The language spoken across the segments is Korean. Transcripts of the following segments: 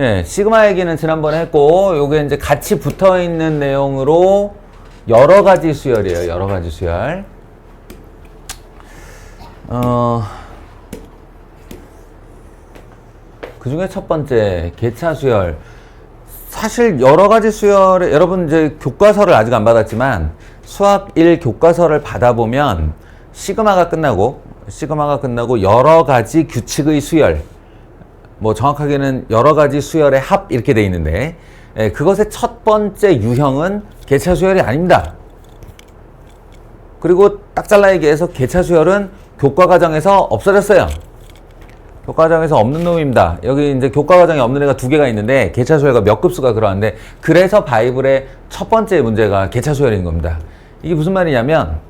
예, 시그마 얘기는 지난번에 했고, 요게 이제 같이 붙어 있는 내용으로 여러 가지 수열이에요. 여러 가지 수열. 그 중에 첫 번째, 개차 수열. 사실 여러 가지 수열에, 여러분 이제 교과서를 아직 안 받았지만, 수학 1 교과서를 받아보면, 시그마가 끝나고 여러 가지 규칙의 수열, 뭐 정확하게는 여러 가지 수열의 합 이렇게 돼 있는데, 그것의 첫 번째 유형은 개차 수열이 아닙니다. 그리고 딱 잘라 얘기해서 개차 수열은 교과 과정에서 없어졌어요. 교과 과정에서 없는 놈입니다. 여기 이제 교과 과정에 없는 애가 두 개가 있는데 개차 수열과 몇 급수가 그러한데, 그래서 바이블의 첫 번째 문제가 개차 수열인 겁니다. 이게 무슨 말이냐면,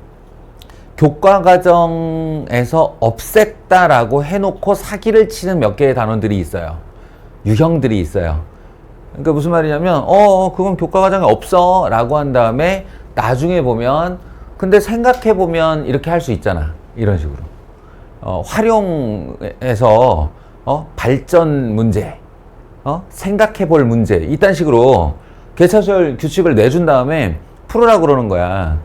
교과 과정에서 없앴다라고 해놓고 사기를 치는 몇 개의 단원들이 있어요. 유형들이 있어요. 그러니까 무슨 말이냐면, 그건 교과 과정에 없어 라고 한 다음에 나중에 보면, 근데 생각해 보면 이렇게 할 수 있잖아. 이런 식으로. 활용해서 발전 문제, 생각해 볼 문제, 이딴 식으로 개차수열 규칙을 내준 다음에 풀으라고 그러는 거야.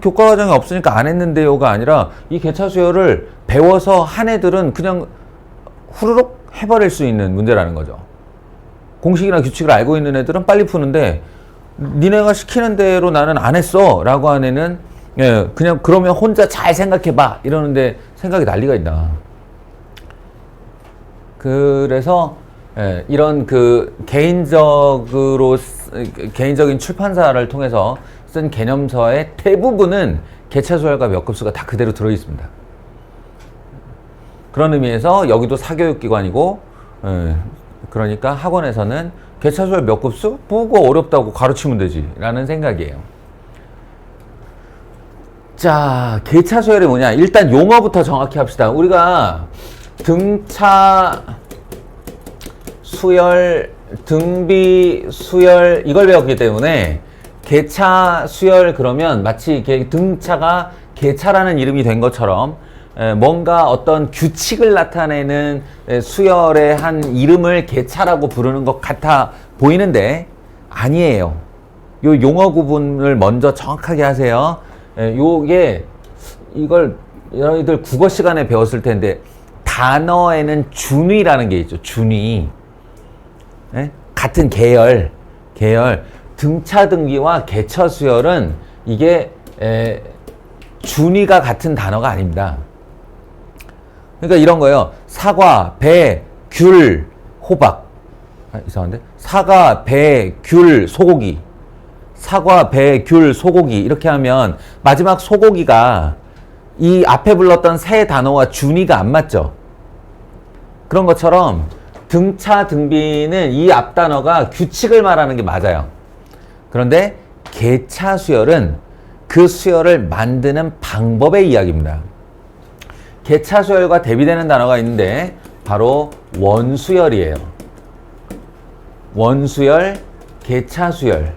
교과 과정에 없으니까 안 했는데요가 아니라, 이 개차수열을 배워서 한 애들은 그냥 후루룩 해버릴 수 있는 문제라는 거죠. 공식이나 규칙을 알고 있는 애들은 빨리 푸는데, 니네가 시키는 대로 나는 안 했어 라고 한 애는, 그냥 그러면 혼자 잘 생각해봐 이러는데 생각이 난리가 있다. 그래서 이런 그 개인적인 출판사를 통해서 쓴 개념서의 대부분은 개차수열과 몇 급수가 다 그대로 들어 있습니다. 그런 의미에서 여기도 사교육기관이고, 그러니까 학원에서는 개차수열 몇 급수? 뭐가 어렵다고 가르치면 되지 라는 생각이에요. 자, 개차수열이 뭐냐? 일단 용어부터 정확히 합시다. 우리가 등차 수열, 등비 수열 이걸 배웠기 때문에, 개차 수열 그러면 마치 등차가 개차라는 이름이 된 것처럼 뭔가 어떤 규칙을 나타내는 수열의 한 이름을 개차라고 부르는 것 같아 보이는데 아니에요. 요 용어 구분을 먼저 정확하게 하세요. 이걸 너희들 국어 시간에 배웠을 텐데, 단어에는 준위라는 게 있죠. 준위. 같은 계열. 등차 등비와 개차 수열은 이게 준위가 같은 단어가 아닙니다. 그러니까 이런 거예요. 사과, 배, 귤, 호박. 이상한데? 사과, 배, 귤, 소고기. 사과, 배, 귤, 소고기. 이렇게 하면 마지막 소고기가 이 앞에 불렀던 세 단어와 준위가 안 맞죠? 그런 것처럼 등차 등비는 이 앞 단어가 규칙을 말하는 게 맞아요. 그런데 개차 수열은 그 수열을 만드는 방법의 이야기입니다. 개차 수열과 대비되는 단어가 있는데 바로 원수열이에요. 원수열, 개차 수열.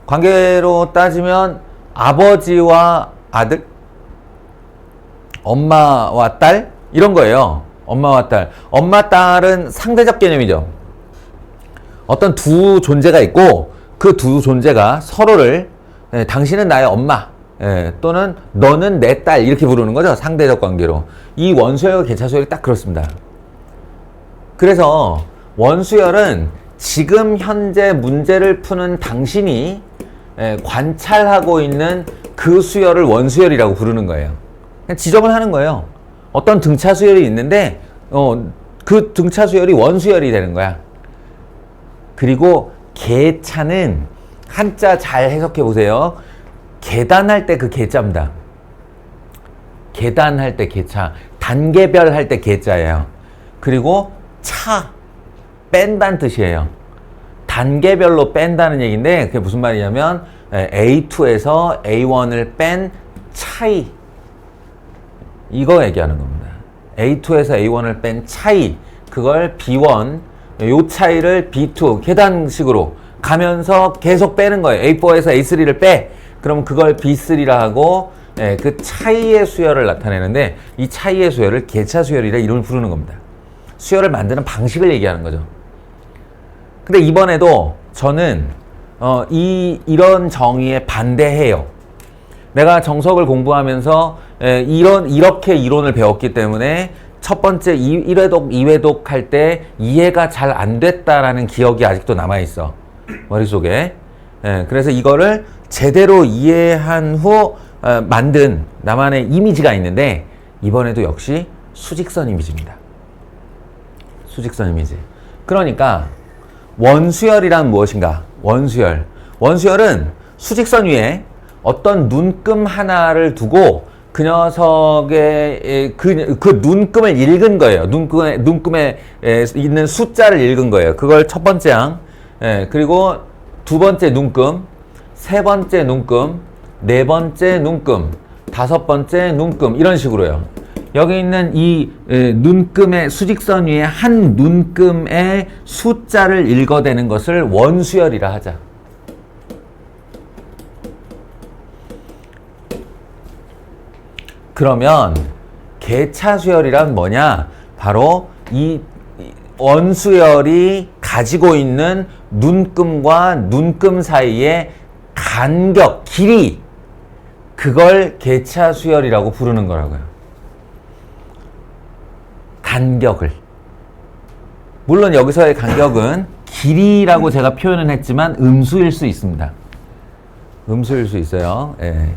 관계로 따지면 아버지와 아들, 엄마와 딸 이런 거예요. 엄마와 딸. 엄마, 딸은 상대적 개념이죠. 어떤 두 존재가 있고 그 두 존재가 서로를 당신은 나의 엄마 또는 너는 내 딸 이렇게 부르는 거죠. 상대적 관계로. 이 원수열과 개차수열이 딱 그렇습니다. 그래서 원수열은 지금 현재 문제를 푸는 당신이 관찰하고 있는 그 수열을 원수열이라고 부르는 거예요. 그냥 지적을 하는 거예요. 어떤 등차수열이 있는데 그 등차수열이 원수열이 되는 거야. 그리고 개차는 한자 잘 해석해 보세요. 계단할 때 그 개자입니다. 계단할 때 개차, 단계별 할 때 개자예요. 그리고 차, 뺀다는 뜻이에요. 단계별로 뺀다는 얘기인데 그게 무슨 말이냐면 A2에서 A1을 뺀 차이, 이거 얘기하는 겁니다. A2에서 A1을 뺀 차이, 그걸 B1, 요 차이를 B2 계단식으로 가면서 계속 빼는 거예요. A4에서 A3를 빼. 그럼 그걸 B3라 하고 그 차이의 수열을 나타내는데 이 차이의 수열을 개차 수열이라 이름을 부르는 겁니다. 수열을 만드는 방식을 얘기하는 거죠. 근데 이번에도 저는 이런 정의에 반대해요. 내가 정석을 공부하면서 이렇게 이론을 배웠기 때문에 첫 번째 1회독, 2회독 할 때 이해가 잘 안 됐다라는 기억이 아직도 남아있어. 머릿속에. 그래서 이거를 제대로 이해한 후 만든 나만의 이미지가 있는데 이번에도 역시 수직선 이미지입니다. 수직선 이미지. 그러니까 원수열이란 무엇인가? 원수열. 원수열은 수직선 위에 어떤 눈금 하나를 두고 그 녀석의 그 눈금을 읽은 거예요. 눈금에 있는 숫자를 읽은 거예요. 그걸 첫 번째 항, 그리고 두 번째 눈금, 세 번째 눈금, 네 번째 눈금, 다섯 번째 눈금 이런 식으로요. 여기 있는 이 눈금의 수직선 위에 한 눈금의 숫자를 읽어대는 것을 원수열이라 하자. 그러면 개차수열이란 뭐냐? 바로 이 원수열이 가지고 있는 눈금과 눈금 사이의 간격, 길이, 그걸 개차수열이라고 부르는 거라고요. 간격을. 물론 여기서의 간격은 길이라고 제가 표현은 했지만 음수일 수 있습니다. 음수일 수 있어요. 예.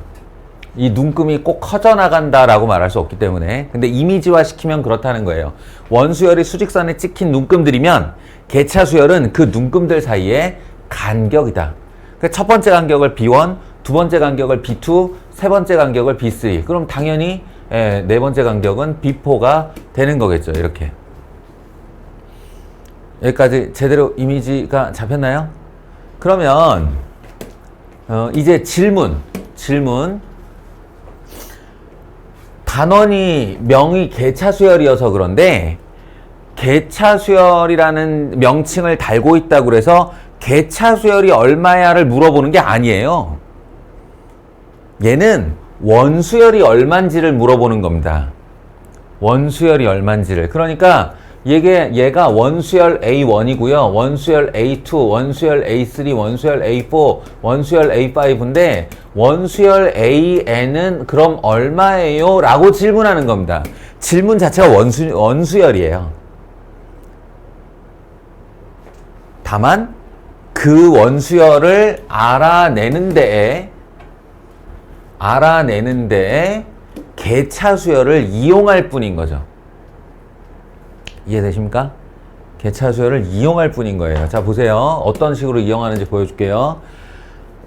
이 눈금이 꼭 커져 나간다라고 말할 수 없기 때문에. 근데 이미지화 시키면 그렇다는 거예요. 원수열이 수직선에 찍힌 눈금들이면 개차수열은 그 눈금들 사이의 간격이다. 첫 번째 간격을 B1, 두 번째 간격을 B2, 세 번째 간격을 B3. 그럼 당연히 네 번째 간격은 B4가 되는 거겠죠. 이렇게. 여기까지 제대로 이미지가 잡혔나요? 그러면 이제 질문. 단원이 명이 개차수열이어서 그런데 개차수열이라는 명칭을 달고 있다고 그래서 개차수열이 얼마야를 물어보는 게 아니에요. 얘는 원수열이 얼만지를 물어보는 겁니다. 원수열이 얼만지를. 그러니까 얘가 원수열 A1이고요. 원수열 A2, 원수열 A3, 원수열 A4, 원수열 A5인데 원수열 AN은 그럼 얼마예요? 라고 질문하는 겁니다. 질문 자체가 원수열이에요. 다만 그 원수열을 알아내는 데에 개차수열을 이용할 뿐인 거죠. 이해되십니까? 개차수열을 이용할 뿐인 거예요. 자, 보세요. 어떤 식으로 이용하는지 보여줄게요.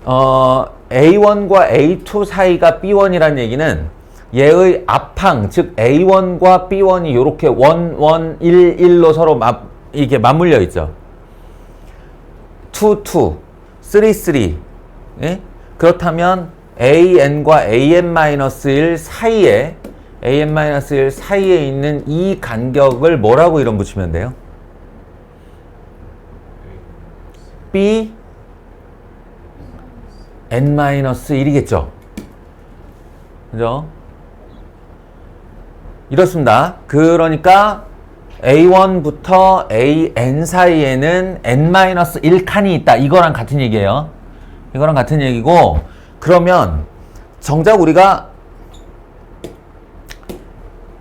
A1과 A2 사이가 B1이라는 얘기는 얘의 앞항, 즉 A1과 B1이 이렇게 1, 1, 1로 서로 이게 맞물려 있죠. 2, 2, 3, 3. 예? 그렇다면 AN과 AN-1 사이에 AN-1 사이에 있는 이 간격을 뭐라고 이름 붙이면 돼요? B N-1이겠죠? 그죠? 이렇습니다. 그러니까 A1부터 AN 사이에는 N-1칸이 있다. 이거랑 같은 얘기예요. 이거랑 같은 얘기고, 그러면 정작 우리가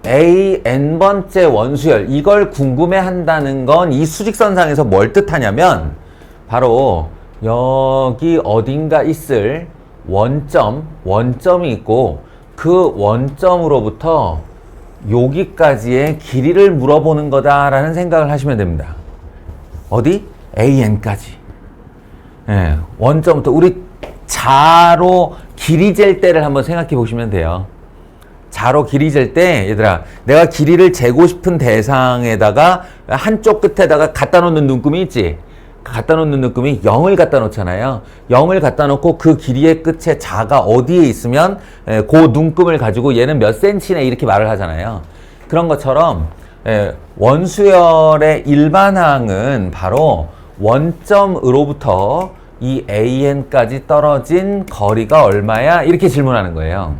AN번째 원수열, 이걸 궁금해 한다는 건 이 수직선상에서 뭘 뜻하냐면 바로 여기 어딘가 있을 원점이 있고 그 원점으로부터 여기까지의 길이를 물어보는 거다라는 생각을 하시면 됩니다. 어디? AN까지. 예, 원점부터 우리 자로 길이 잴 때를 한번 생각해 보시면 돼요. 자로 길이 잴 때, 얘들아, 내가 길이를 재고 싶은 대상에다가 한쪽 끝에다가 갖다 놓는 눈금이 있지? 갖다 놓는 눈금이 0을 갖다 놓잖아요. 0을 갖다 놓고 그 길이의 끝에 자가 어디에 있으면 그 눈금을 가지고 얘는 몇 센치네 이렇게 말을 하잖아요. 그런 것처럼 원수열의 일반항은 바로 원점으로부터 이 AN까지 떨어진 거리가 얼마야? 이렇게 질문하는 거예요.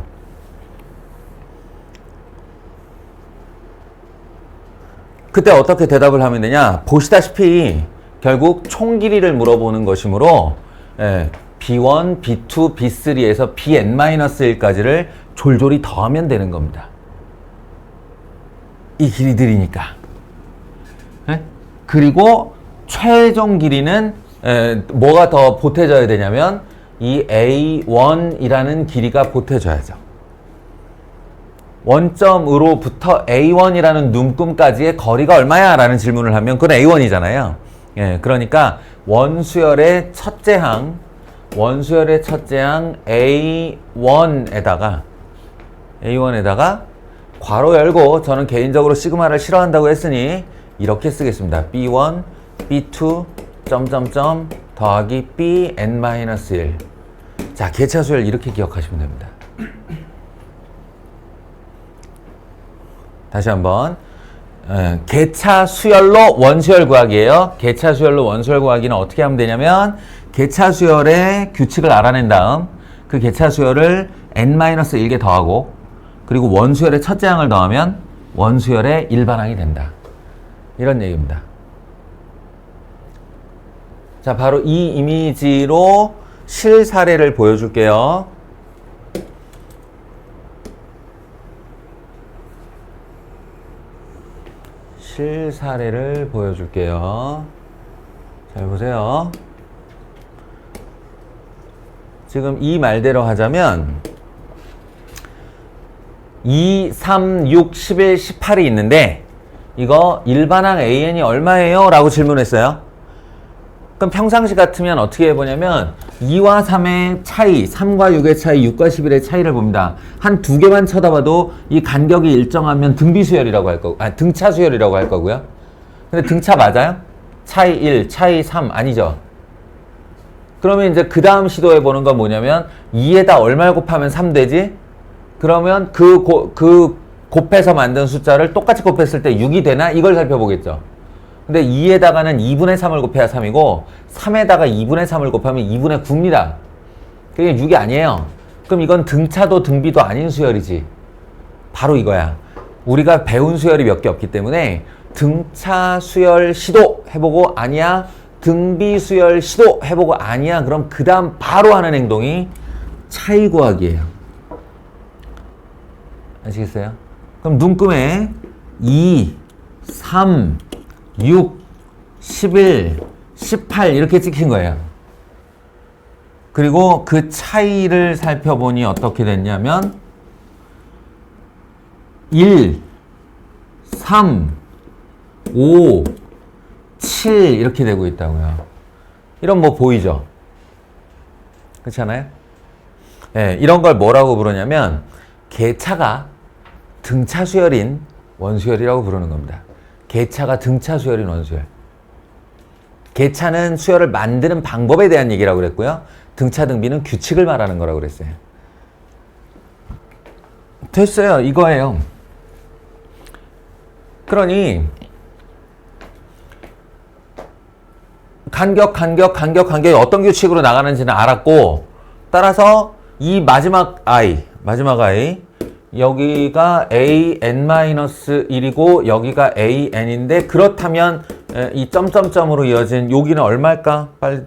그때 어떻게 대답을 하면 되냐? 보시다시피 결국 총 길이를 물어보는 것이므로 B1, B2, B3에서 Bn-1까지를 졸졸이 더하면 되는 겁니다. 이 길이들이니까. 그리고 최종 길이는 뭐가 더 보태져야 되냐면 이 A1이라는 길이가 보태져야죠. 원점으로부터 A1이라는 눈금까지의 거리가 얼마야? 라는 질문을 하면 그건 A1이잖아요. 그러니까 원수열의 첫째 항 A1에다가 괄호 열고 저는 개인적으로 시그마를 싫어한다고 했으니 이렇게 쓰겠습니다. B1, B2, 점점점 더하기 Bn-1. 자, 개차 수열 이렇게 기억하시면 됩니다. 다시 한번. 개차 수열로 원수열 구하기예요. 개차 수열로 원수열 구하기는 어떻게 하면 되냐면 개차 수열의 규칙을 알아낸 다음 그 개차 수열을 n-1개 더하고 그리고 원수열의 첫째 항을 더하면 원수열의 일반항이 된다. 이런 얘기입니다. 자, 바로 이 이미지로 실사례를 보여줄게요. 실사례를 보여줄게요. 잘 보세요. 지금 이 말대로 하자면 2, 3, 6, 11, 18이 있는데 이거 일반항 AN이 얼마예요? 라고 질문했어요. 그럼 평상시 같으면 어떻게 해보냐면 2와 3의 차이, 3과 6의 차이, 6과 11의 차이를 봅니다. 한 두 개만 쳐다봐도 이 간격이 일정하면 등비수열이라고 할 거고, 등차수열이라고 할 거고요. 근데 등차 맞아요? 차이 1, 차이 3 아니죠? 그러면 이제 그 다음 시도해보는 건 뭐냐면 2에다 얼마를 곱하면 3 되지? 그러면 그 곱해서 만든 숫자를 똑같이 곱했을 때 6이 되나? 이걸 살펴보겠죠. 근데 2에다가는 2분의 3을 곱해야 3이고 3에다가 2분의 3을 곱하면 2분의 9입니다. 그게 6이 아니에요. 그럼 이건 등차도 등비도 아닌 수열이지. 바로 이거야. 우리가 배운 수열이 몇 개 없기 때문에 등차 수열 시도 해보고 아니야. 등비 수열 시도 해보고 아니야. 그럼 그 다음 바로 하는 행동이 차이 구하기예요. 아시겠어요? 그럼 눈금에 2, 3, 6, 11, 18 이렇게 찍힌 거예요. 그리고 그 차이를 살펴보니 어떻게 됐냐면 1, 3, 5, 7 이렇게 되고 있다고요. 이런 뭐 보이죠? 그렇지 않아요? 네, 이런 걸 뭐라고 부르냐면 개차가 등차 수열인 원수열이라고 부르는 겁니다. 개차가 등차 수열인 원수열. 개차는 수열을 만드는 방법에 대한 얘기라고 그랬고요. 등차 등비는 규칙을 말하는 거라고 그랬어요. 됐어요. 이거예요. 그러니 간격이 어떤 규칙으로 나가는지는 알았고 따라서 이 마지막 i 여기가 an-1이고 여기가 an인데 그렇다면 이 점점점으로 이어진 여기는 얼마일까? 빨리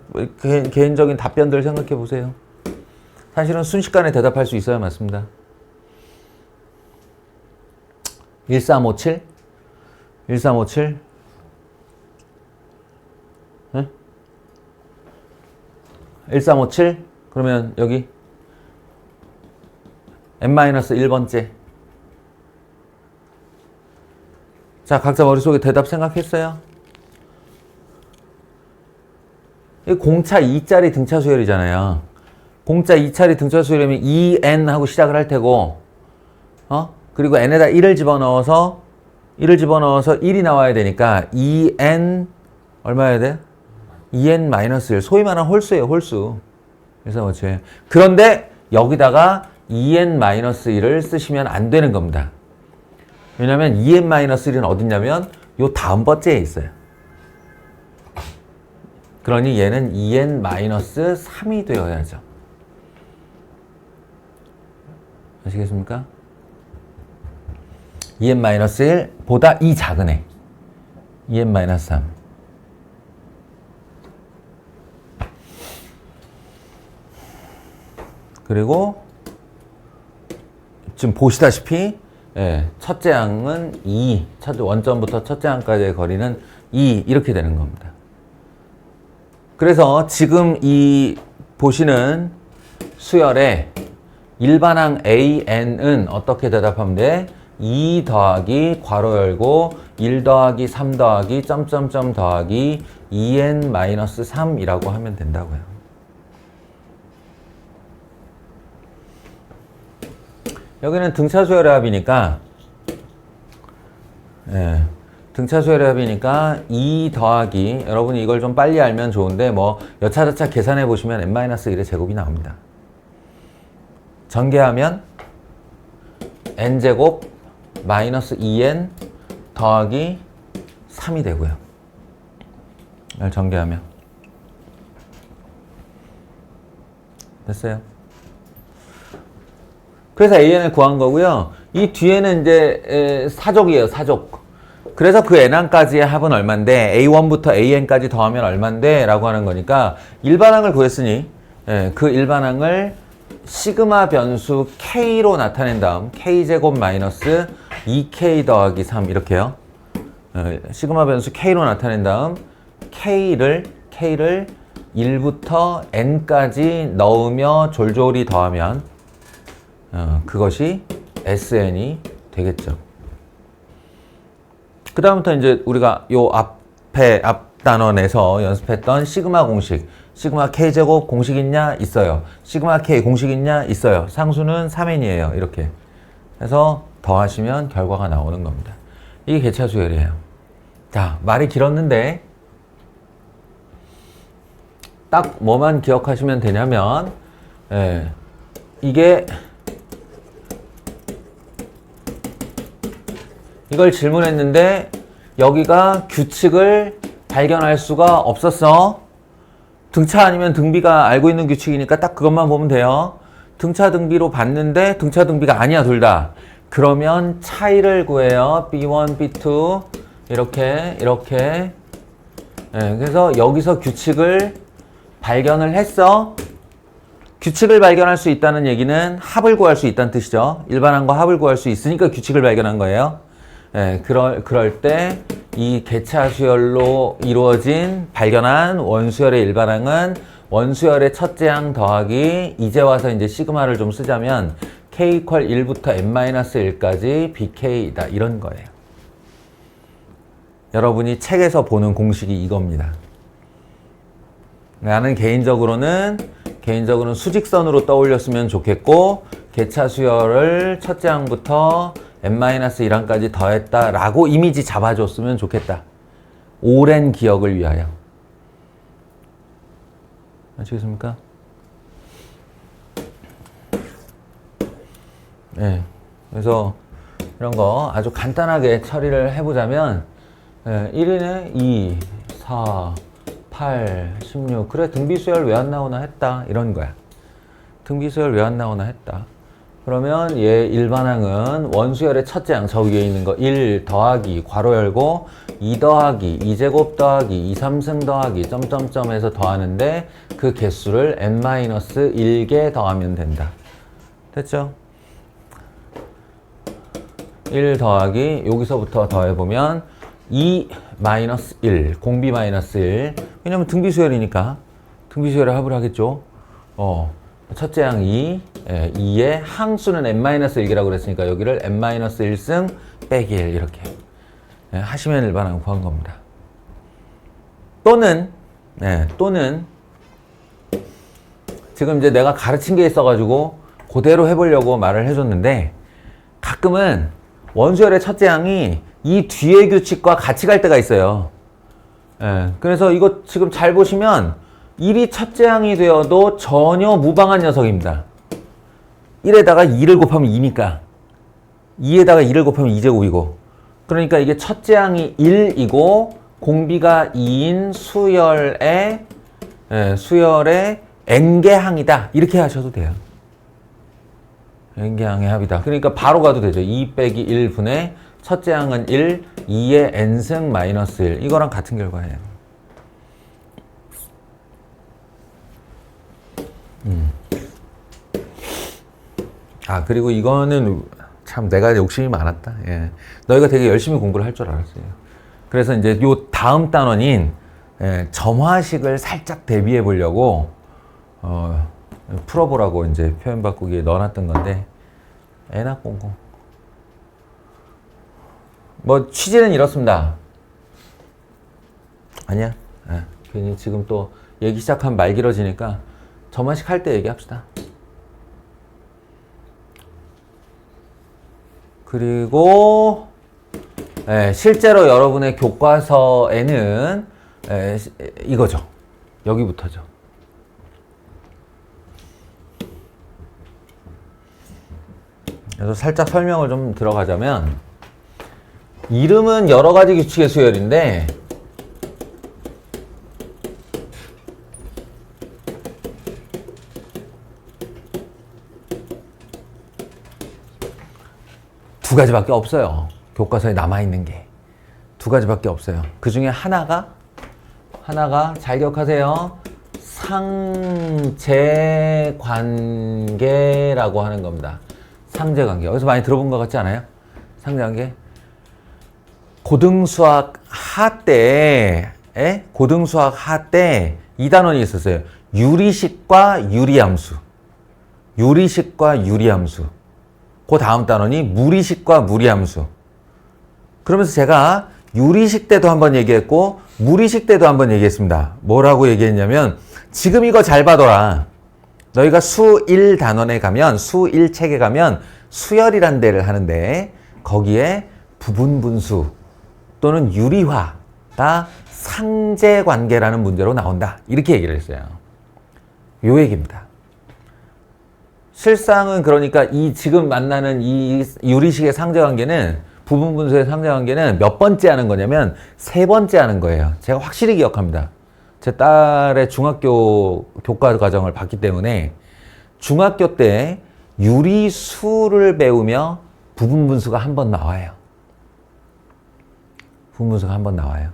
개인적인 답변들 생각해 보세요. 사실은 순식간에 대답할 수 있어야 맞습니다. 1357? 1357? 네? 1357? 그러면 여기 n-1번째. 자, 각자 머릿속에 대답 생각했어요? 이 공차 2짜리 등차 수열이잖아요. 공차 2짜리 등차 수열이면 2n 하고 시작을 할 테고, 그리고 n에다 1을 집어넣어서 1이 나와야 되니까 2n 얼마여야 돼? 2n-1 소위 말하는 홀수예요, 홀수. 그래서 뭐지? 그런데 여기다가 2n-1을 쓰시면 안 되는 겁니다. 왜냐면 2n-1은 어딨냐면 요 다음 번째에 있어요. 그러니 얘는 2n-3이 되어야죠. 아시겠습니까? 2n-1보다 이 작은 애. 2n-3. 그리고 지금 보시다시피 첫째 항은 2, 원점부터 첫째 항까지의 거리는 2 이렇게 되는 겁니다. 그래서 지금 이 보시는 수열의 일반항 AN은 어떻게 대답하면 돼? 2 더하기 괄호 열고 1 더하기 3 더하기 점점점 더하기 2n-3이라고 하면 된다고요. 여기는 등차 수열의 합이니까 등차 수열의 합이니까 2 더하기 여러분이 이걸 좀 빨리 알면 좋은데 뭐 여차저차 계산해 보시면 n-1의 제곱이 나옵니다. 전개하면 n제곱 마이너스 2n 더하기 3이 되고요. 이걸 전개하면 됐어요. 그래서 an을 구한 거고요. 이 뒤에는 이제 사족이에요. 사족. 그래서 그 n항까지의 합은 얼만데 a1부터 an까지 더하면 얼만데 라고 하는 거니까 일반항을 구했으니 그 일반항을 시그마 변수 k로 나타낸 다음 k제곱 마이너스 2k 더하기 3 이렇게요. 시그마 변수 k로 나타낸 다음 k를 1부터 n까지 넣으며 졸졸이 더하면 그것이 sn이 되겠죠. 그 다음부터 이제 우리가 요 앞 단원에서 연습했던 시그마 공식, 시그마 k제곱 공식 있냐? 있어요. 시그마 k 공식 있냐? 있어요. 상수는 3n이에요. 이렇게 해서 더하시면 결과가 나오는 겁니다. 이게 개차 수열이에요. 자, 말이 길었는데 딱 뭐만 기억하시면 되냐면 이게 이걸 질문했는데 여기가 규칙을 발견할 수가 없었어. 등차 아니면 등비가 알고 있는 규칙이니까 딱 그것만 보면 돼요. 등차 등비로 봤는데 등차 등비가 아니야 둘 다. 그러면 차이를 구해요. B1, B2 이렇게 그래서 여기서 규칙을 발견을 했어. 규칙을 발견할 수 있다는 얘기는 합을 구할 수 있다는 뜻이죠. 일반항과 합을 구할 수 있으니까 규칙을 발견한 거예요. 그럴 때 이 개차 수열로 이루어진 발견한 원수열의 일반항은 원수열의 첫째 항 더하기 이제 와서 이제 시그마를 좀 쓰자면 k 이퀄 1부터 n-1까지 bk이다 이런 거예요. 여러분이 책에서 보는 공식이 이겁니다. 나는 개인적으로는 수직선으로 떠올렸으면 좋겠고 개차 수열을 첫째 항부터 n-1항까지 더했다라고 이미지 잡아줬으면 좋겠다. 오랜 기억을 위하여. 아시겠습니까? 그래서 이런 거 아주 간단하게 처리를 해보자면 1인에 2, 4, 8, 16 그래 등비수열 왜 안 나오나 했다 이런 거야. 등비수열 왜 안 나오나 했다. 그러면 얘 일반항은 원수열의 첫째 항 저 위에 있는 거 1 더하기 괄호 열고 2 더하기 2제곱 더하기 2, 3승 더하기 점점점 해서 더하는데 그 개수를 n-1개 더하면 된다. 됐죠? 1 더하기 여기서부터 더해보면 2-1 공비-1 왜냐면 등비수열이니까 등비수열의 합을 하겠죠. 첫째 항 2, 2의 항수는 n-1이라고 그랬으니까 여기를 n-1승 빼기 1 이렇게 하시면 일반항 구한 겁니다. 또는 지금 이제 내가 가르친 게 있어가지고 그대로 해보려고 말을 해줬는데 가끔은 원수열의 첫째 항이 이 뒤의 규칙과 같이 갈 때가 있어요. 그래서 이거 지금 잘 보시면 1이 첫째 항이 되어도 전혀 무방한 녀석입니다. 1에다가 2를 곱하면 2니까 2에다가 2를 곱하면 2제곱이고 그러니까 이게 첫째 항이 1이고 공비가 2인 수열의 n개 항이다 이렇게 하셔도 돼요. n개 항의 합이다. 그러니까 바로 가도 되죠. 2 빼기 1분의 첫째 항은 1, 2의 n승 마이너스 1. 이거랑 같은 결과예요. 아, 그리고 이거는 참 내가 욕심이 많았다. 예. 너희가 되게 열심히 공부를 할 줄 알았어요. 그래서 이제 요 다음 단원인 점화식을 살짝 대비해 보려고 풀어보라고 이제 표현 바꾸기에 넣어놨던 건데 애나 공공. 뭐 취지는 이렇습니다. 아니야. 괜히 지금 또 얘기 시작하면 말 길어지니까 점화식 할 때 얘기합시다. 그리고 실제로 여러분의 교과서에는 이거죠. 여기부터죠. 그래서 살짝 설명을 좀 들어가자면 이름은 여러 가지 규칙의 수열인데 두 가지밖에 없어요. 교과서에 남아있는 게 두 가지밖에 없어요. 그 중에 하나가 잘 기억하세요. 상제관계라고 하는 겁니다. 상제관계. 어디서 많이 들어본 것 같지 않아요? 상제관계. 고등수학 하 때에 이 단원이 있었어요. 유리식과 유리함수. 유리식과 유리함수. 그 다음 단원이 무리식과 무리함수. 그러면서 제가 유리식 때도 한번 얘기했고 무리식 때도 한번 얘기했습니다. 뭐라고 얘기했냐면 지금 이거 잘 봐둬라. 너희가 수 1 단원에 가면 수 1 책에 가면 수열이란 데를 하는데 거기에 부분분수 또는 유리화가 상제관계라는 문제로 나온다. 이렇게 얘기를 했어요. 요 얘기입니다. 실상은 그러니까 이 지금 만나는 이 유리식의 상제관계는 부분분수의 상제관계는 몇 번째 하는 거냐면 세 번째 하는 거예요. 제가 확실히 기억합니다. 제 딸의 중학교 교과 과정을 봤기 때문에 중학교 때 유리수를 배우며 부분분수가 한 번 나와요. 부분분수가 한 번 나와요.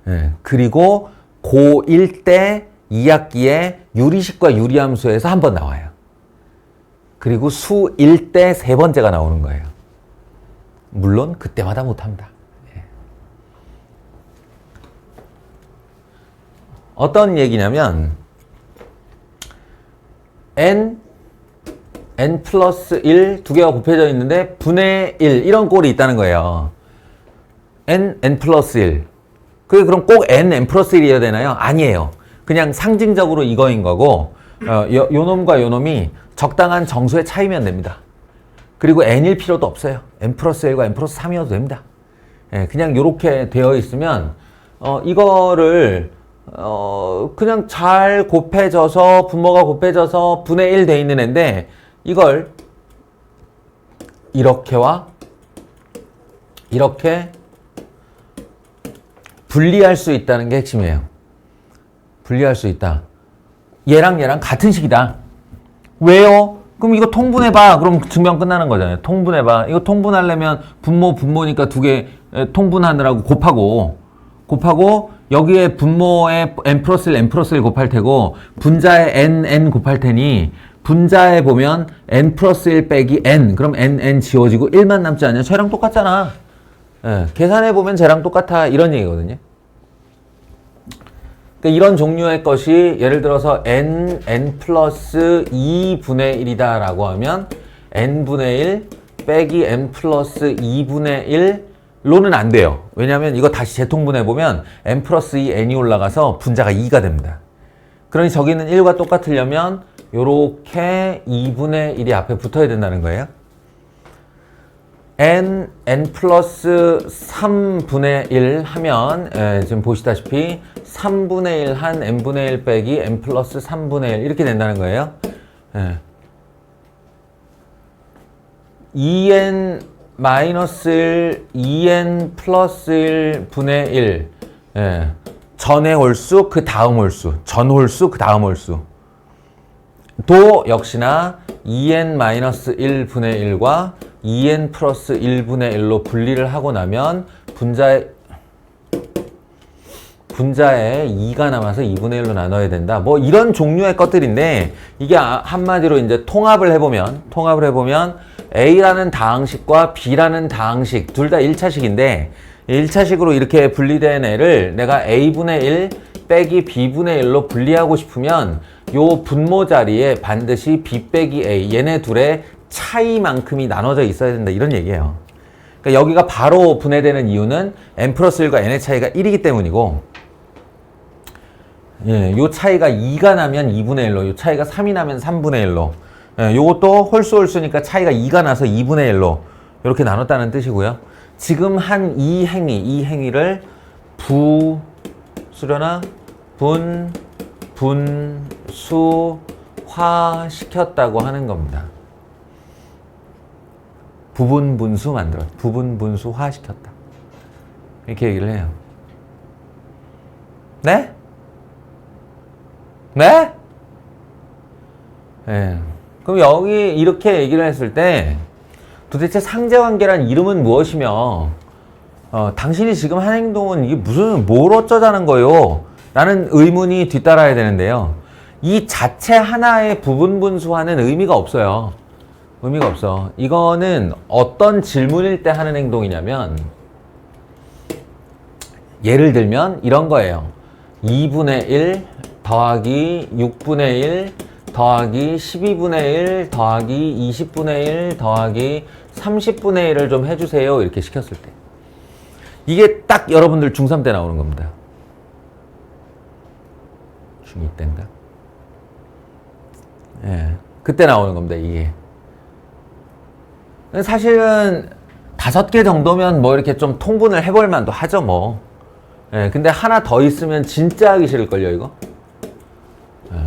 네. 그리고 고1 때 2학기에 유리식과 유리함수에서 한 번 나와요. 그리고 수 1 때 세 번째가 나오는 거예요. 물론 그때마다 못합니다. 예. 어떤 얘기냐면 n 플러스 1 두 개가 곱해져 있는데 분의 1 이런 꼴이 있다는 거예요. n 플러스 1. 그게 그럼 꼭 n 플러스 1이어야 되나요? 아니에요. 그냥 상징적으로 이거인 거고 요 놈과 요 놈이 적당한 정수의 차이면 됩니다. 그리고 n일 필요도 없어요. n 플러스 1과 n 플러스 3이어도 됩니다. 예, 그냥 이렇게 되어 있으면 이거를 그냥 잘 곱해져서 분모가 곱해져서 분의 1 돼 있는 애인데 이걸 이렇게와 이렇게 분리할 수 있다는 게 핵심이에요. 분리할 수 있다. 얘랑 얘랑 같은 식이다. 왜요? 그럼 이거 통분해봐. 그럼 증명 끝나는 거잖아요. 통분해봐. 이거 통분하려면 분모니까 두 개 통분하느라고 곱하고 여기에 분모에 n 플러스 1, n 플러스 1 곱할 테고 분자에 n 곱할 테니 분자에 보면 n 플러스 1 빼기 n 그럼 n 지워지고 1만 남지 않냐? 쟤랑 똑같잖아. 예, 계산해 보면 쟤랑 똑같아. 이런 얘기거든요. 그러니까 이런 종류의 것이 예를 들어서 n 플러스 2분의 1이다 라고 하면 n분의 1 빼기 n 플러스 2분의 1로는 안 돼요. 왜냐하면 이거 다시 재통분해 보면 n 플러스 2 n이 올라가서 분자가 2가 됩니다. 그러니 저기는 1과 똑같으려면 요렇게 2분의 1이 앞에 붙어야 된다는 거예요. n 플러스 3분의 1 하면 지금 보시다시피 3분의 1 한 n분의 1 빼기 n 플러스 3분의 1 이렇게 된다는 거예요. 2n 마이너스 1, 2n 플러스 1 분의 1 전의 홀수 그 다음 홀수 전 홀수 그 다음 홀수 도 역시나 2n 마이너스 1 분의 1과 2n 플러스 1분의 1로 분리를 하고 나면 분자에 2가 남아서 2분의 1로 나눠야 된다. 뭐 이런 종류의 것들인데 이게 한마디로 이제 통합을 해보면 A라는 다항식과 B라는 다항식 둘 다 1차식인데 1차식으로 이렇게 분리된 애를 내가 A분의 1 빼기 B분의 1로 분리하고 싶으면 요 분모 자리에 반드시 B 빼기 A 얘네 둘의 차이만큼이 나눠져 있어야 된다 이런 얘기예요. 그러니까 여기가 바로 분해되는 이유는 n 플러스 1과 n의 차이가 1이기 때문이고 예, 요 차이가 2가 나면 2분의 1로 요 차이가 3이 나면 3분의 1로 예, 요것도 홀수니까 차이가 2가 나서 2분의 1로 이렇게 나눴다는 뜻이고요. 지금 한 이 행위를 수려나 분수화 시켰다고 하는 겁니다. 부분 분수 만들어 부분 분수화 시켰다 이렇게 얘기를 해요. 네? 네? 네. 그럼 여기 이렇게 얘기를 했을 때 도대체 상대관계란 이름은 무엇이며 당신이 지금 한 행동은 이게 뭘 어쩌자는 거요? 라는 의문이 뒤따라야 되는데요. 이 자체 하나의 부분 분수화는 의미가 없어요. 의미가 없어. 이거는 어떤 질문일 때 하는 행동이냐면 예를 들면 이런 거예요. 2분의 1 더하기 6분의 1 더하기 12분의 1 더하기 20분의 1 더하기 30분의 1을 좀 해주세요. 이렇게 시켰을 때. 이게 딱 여러분들 중3 때 나오는 겁니다. 중2 때인가? 예, 그때 나오는 겁니다. 이게. 사실은 5개 정도면 뭐 이렇게 좀 통분을 해볼 만도 하죠, 뭐. 예, 근데 하나 더 있으면 진짜 하기 싫을걸요, 이거? 예,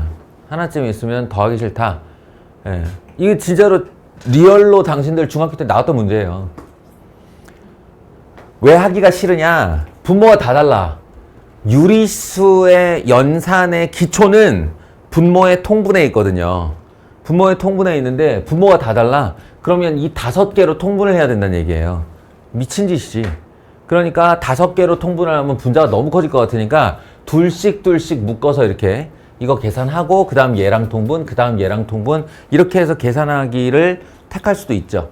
하나쯤 있으면 더 하기 싫다. 예, 이게 진짜로 리얼로 당신들 중학교 때 나왔던 문제예요. 왜 하기가 싫으냐? 분모가 다 달라. 유리수의 연산의 기초는 분모의 통분에 있거든요. 분모의 통분에 있는데 분모가 다 달라. 그러면 이 5개로 통분을 해야 된다는 얘기예요. 미친 짓이지. 그러니까 5개로 통분을 하면 분자가 너무 커질 것 같으니까 둘씩 묶어서 이렇게 이거 계산하고 그 다음 얘랑 통분, 그 다음 얘랑 통분 이렇게 해서 계산하기를 택할 수도 있죠.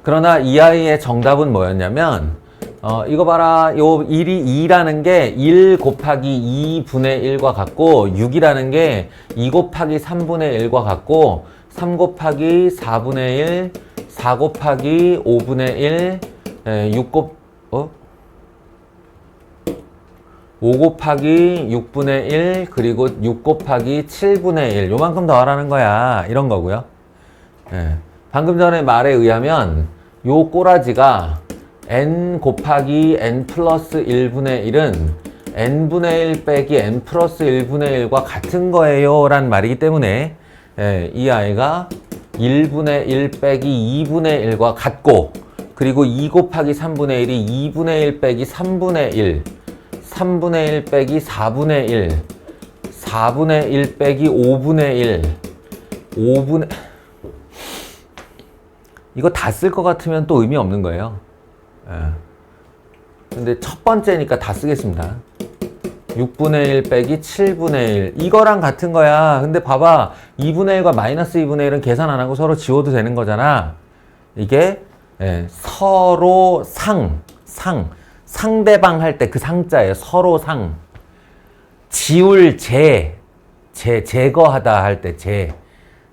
그러나 이 아이의 정답은 뭐였냐면 이거 봐라. 요 2라는 게 1 곱하기 2분의 1과 같고 6이라는 게 2 곱하기 3분의 1과 같고 3 곱하기 4분의 1 4 곱하기 5분의 1 5 곱하기 6분의 1 그리고 6 곱하기 7분의 1 요만큼 더 하라는 거야. 이런 거고요. 예. 방금 전에 말에 의하면 요 꼬라지가 n 곱하기 n 플러스 1분의 1은 n분의 1 빼기 n 플러스 1분의 1과 같은 거예요 라는 말이기 때문에 예, 이 아이가 1분의 1 빼기 2분의 1과 같고 그리고 2 곱하기 3분의 1이 2분의 1 빼기 3분의 1 3분의 1 빼기 4분의 1 4분의 1 빼기 5분의 1 5분의 이거 다 쓸 것 같으면 또 의미 없는 거예요. 예. 근데 첫 번째니까 다 쓰겠습니다. 6분의 1 빼기 7분의 1 이거랑 같은 거야. 근데 봐봐 2분의 1과 마이너스 2분의 1은 계산 안 하고 서로 지워도 되는 거잖아. 이게 예, 서로 상대방 할 때 그 상자예요. 서로 지울 제거하다 할 때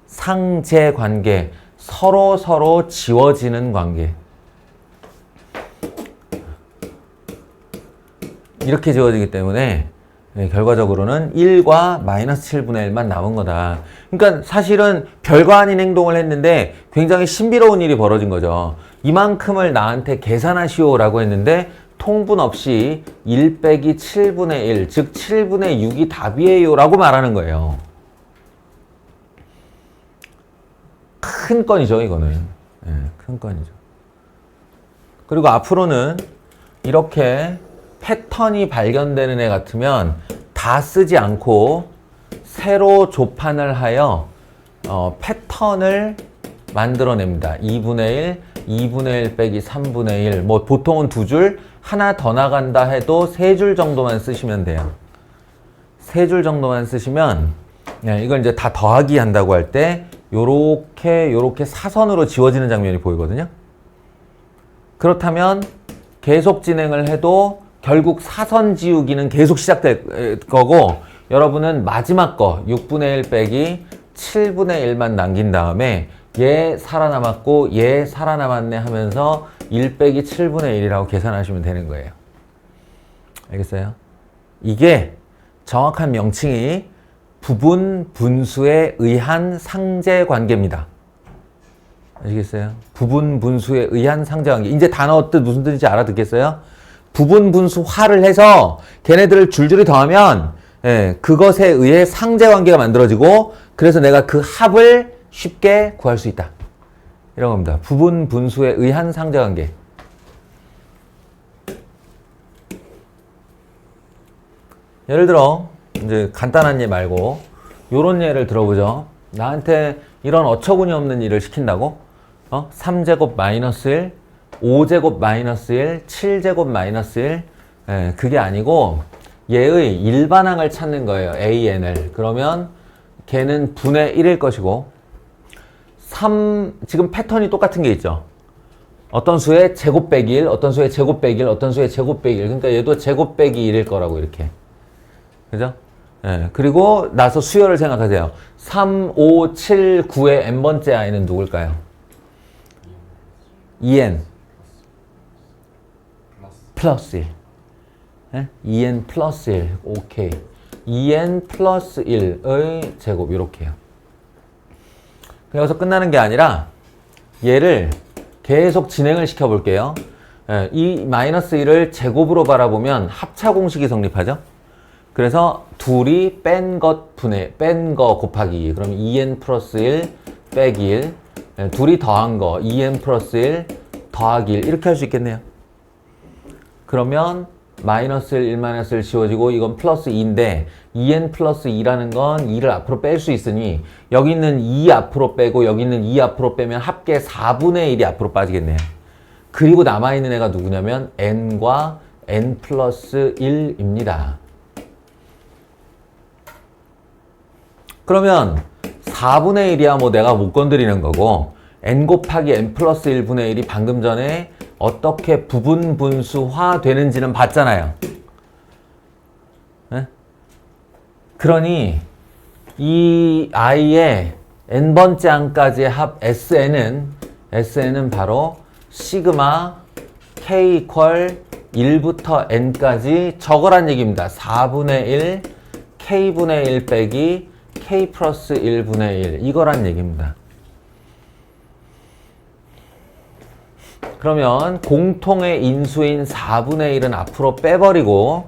상제 관계 서로 지워지는 관계 이렇게 지워지기 때문에 네, 결과적으로는 1과 마이너스 7분의 1만 남은 거다. 그러니까 사실은 별거 아닌 행동을 했는데 굉장히 신비로운 일이 벌어진 거죠. 이만큼을 나한테 계산하시오라고 했는데 통분 없이 1 빼기 7분의 1, 즉 7분의 6이 답이에요 라고 말하는 거예요. 큰 건이죠, 이거는. 네, 큰 건이죠. 그리고 앞으로는 이렇게 패턴이 발견되는 애 같으면 다 쓰지 않고 새로 조판을 하여 패턴 패턴을 만들어냅니다. 2분의 1, 2분의 1 빼기 3분의 1. 뭐 보통은 2줄, 하나 더 나간다 해도 3줄 정도만 쓰시면 돼요. 3줄 정도만 쓰시면 이걸 이제 다 더하기 한다고 할 때 요렇게 사선으로 지워지는 장면이 보이거든요. 그렇다면 계속 진행을 해도 결국 사선 지우기는 계속 시작될 거고, 여러분은 마지막 거 6분의 1 빼기 7분의 1만 남긴 다음에 얘 살아남았고 얘 살아남았네 하면서 1 빼기 7분의 1이라고 계산하시면 되는 거예요. 알겠어요? 이게 정확한 명칭이 부분 분수에 의한 상제 관계입니다. 아시겠어요? 부분 분수에 의한 상제 관계. 이제 단어 뜻 무슨 뜻인지 알아듣겠어요? 부분 분수화를 해서 걔네들을 줄줄이 더하면 그것에 의해 상제 관계가 만들어지고, 그래서 내가 그 합을 쉽게 구할 수 있다. 이런 겁니다. 부분 분수에 의한 상제 관계. 예를 들어 이제 간단한 예 말고 요런 예를 들어보죠. 나한테 이런 어처구니 없는 일을 시킨다고? 3제곱 마이너스 1, 5제곱 마이너스 1, 7제곱 마이너스 1. 그게 아니고 얘의 일반항을 찾는 거예요. AN을. 그러면 걔는 분의 1일 것이고, 지금 패턴이 똑같은 게 있죠. 어떤 수의 제곱 빼기 1, 어떤 수의 제곱 빼기 1, 어떤 수의 제곱 빼기 1. 그러니까 얘도 제곱 빼기 1일 거라고 이렇게. 그죠? 그리고 나서 수열을 생각하세요. 3, 5, 7, 9의 n번째 i는 누굴까요? 2n 플러스 1. 2n 플러스 1. 오케이. 2n 플러스 1의 제곱 이렇게요. 여기서 끝나는 게 아니라 얘를 계속 진행을 시켜 볼게요. 이 마이너스 1을 제곱으로 바라보면 합차 공식이 성립하죠. 그래서 둘이 뺀 거 곱하기 2. 그럼 2n 플러스 1 빼기 1. 둘이 더한 거 2n 플러스 1 더하기 1. 이렇게 할 수 있겠네요. 그러면 마이너스 1, 1 마이너스 1 지워지고 이건 플러스 2인데 2n 플러스 2라는 건 2를 앞으로 뺄 수 있으니 여기 있는 2 앞으로 빼고 여기 있는 2 앞으로 빼면 합계 4분의 1이 앞으로 빠지겠네요. 그리고 남아있는 애가 누구냐면 n과 n 플러스 1입니다. 그러면 4분의 1이야 뭐 내가 못 건드리는 거고, n 곱하기 n 플러스 1분의 1이 방금 전에 어떻게 부분 분수화 되는지는 봤잖아요. 네? 그러니 이 i의 n번째 항까지의 합 SN은 바로 시그마 k 이퀄 1부터 n까지 저거란 얘기입니다. 4분의 1 k분의 1 빼기 k 플러스 1분의 1 이거란 얘기입니다. 그러면 공통의 인수인 4분의 1은 앞으로 빼버리고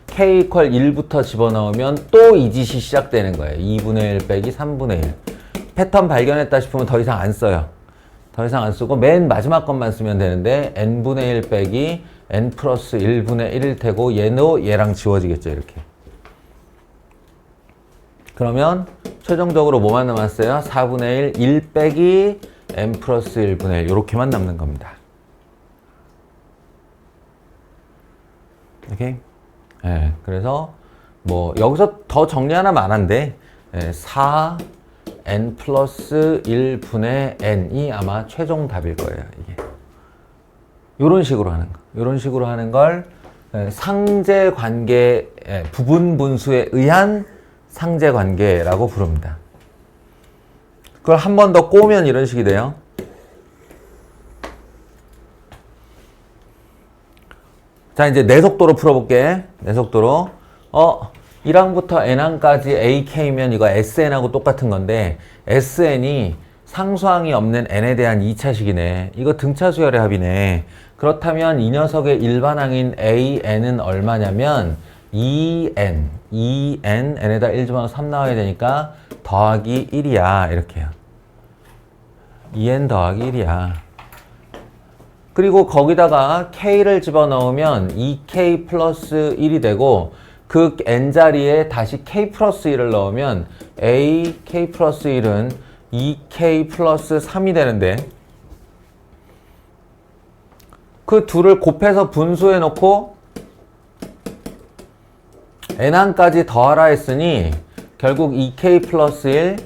k 이퀄 1부터 집어넣으면 또 이 짓이 시작되는 거예요. 2분의 1 빼기 3분의 1. 패턴 발견했다 싶으면 더 이상 안 써요. 더 이상 안 쓰고 맨 마지막 것만 쓰면 되는데 n분의 1 빼기 n 플러스 1분의 1일 테고 얘도 얘랑 지워지겠죠. 이렇게. 그러면 최종적으로 뭐만 남았어요? 4분의 1, 1 빼기 n 플러스 1분의 1 이렇게만 남는 겁니다. 오케이? 그래서 뭐 여기서 더 정리하면 안 한데 4 n 플러스 1분의 n이 아마 최종 답일 거예요. 이게 이런 식으로 하는 거. 이런 식으로 하는 걸 상제 관계, 부분 분수에 의한 상제 관계라고 부릅니다. 그걸 한 번 더 꼬우면 이런 식이 돼요. 자, 이제 내 속도로 풀어볼게. 내 속도로. 1항부터 n항까지 ak면 이거 sn하고 똑같은 건데 sn이 상수항이 없는 n에 대한 2차식이네. 이거 등차 수열의 합이네. 그렇다면 이 녀석의 일반항인 an은 얼마냐면 2n, n에다 1 집어넣어 3 나와야 되니까 더하기 1이야. 이렇게요. 2n 더하기 1이야. 그리고 거기다가 k를 집어넣으면 2k 플러스 1이 되고 그 n자리에 다시 k 플러스 1을 넣으면 a k 플러스 1은 2k 플러스 3이 되는데 그 둘을 곱해서 분수해 놓고 n항까지 더하라 했으니 결국 2k 플러스 1,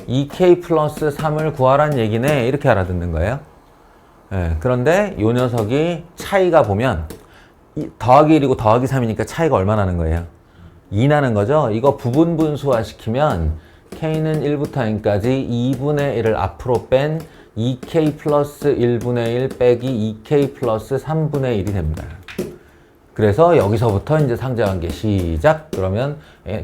2k 플러스 3을 구하란 얘기네. 이렇게 알아듣는 거예요. 예, 그런데 이 녀석이 차이가 보면 더하기 1이고 더하기 3이니까 차이가 얼마 나는 거예요? 2 나는 거죠. 이거 부분 분수화 시키면 k는 1부터 n까지 2분의 1을 앞으로 뺀 2k 플러스 1분의 1 빼기 2k 플러스 3분의 1이 됩니다. 그래서 여기서부터 이제 상대관계 시작. 그러면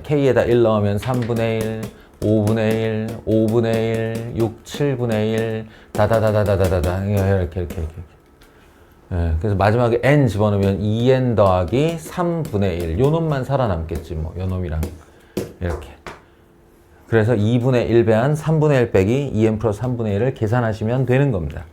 k에다 1 넣으면 3분의 1, 5분의 1, 5분의 1, 6, 7분의 1, 다다다다다다다 이렇게. 예, 그래서 마지막에 n 집어넣으면 2n 더하기 3분의 1. 요 놈만 살아남겠지 뭐. 요 놈이랑 이렇게. 그래서 2분의 1 배한 3분의 1 빼기 2n 플러스 3분의 1을 계산하시면 되는 겁니다.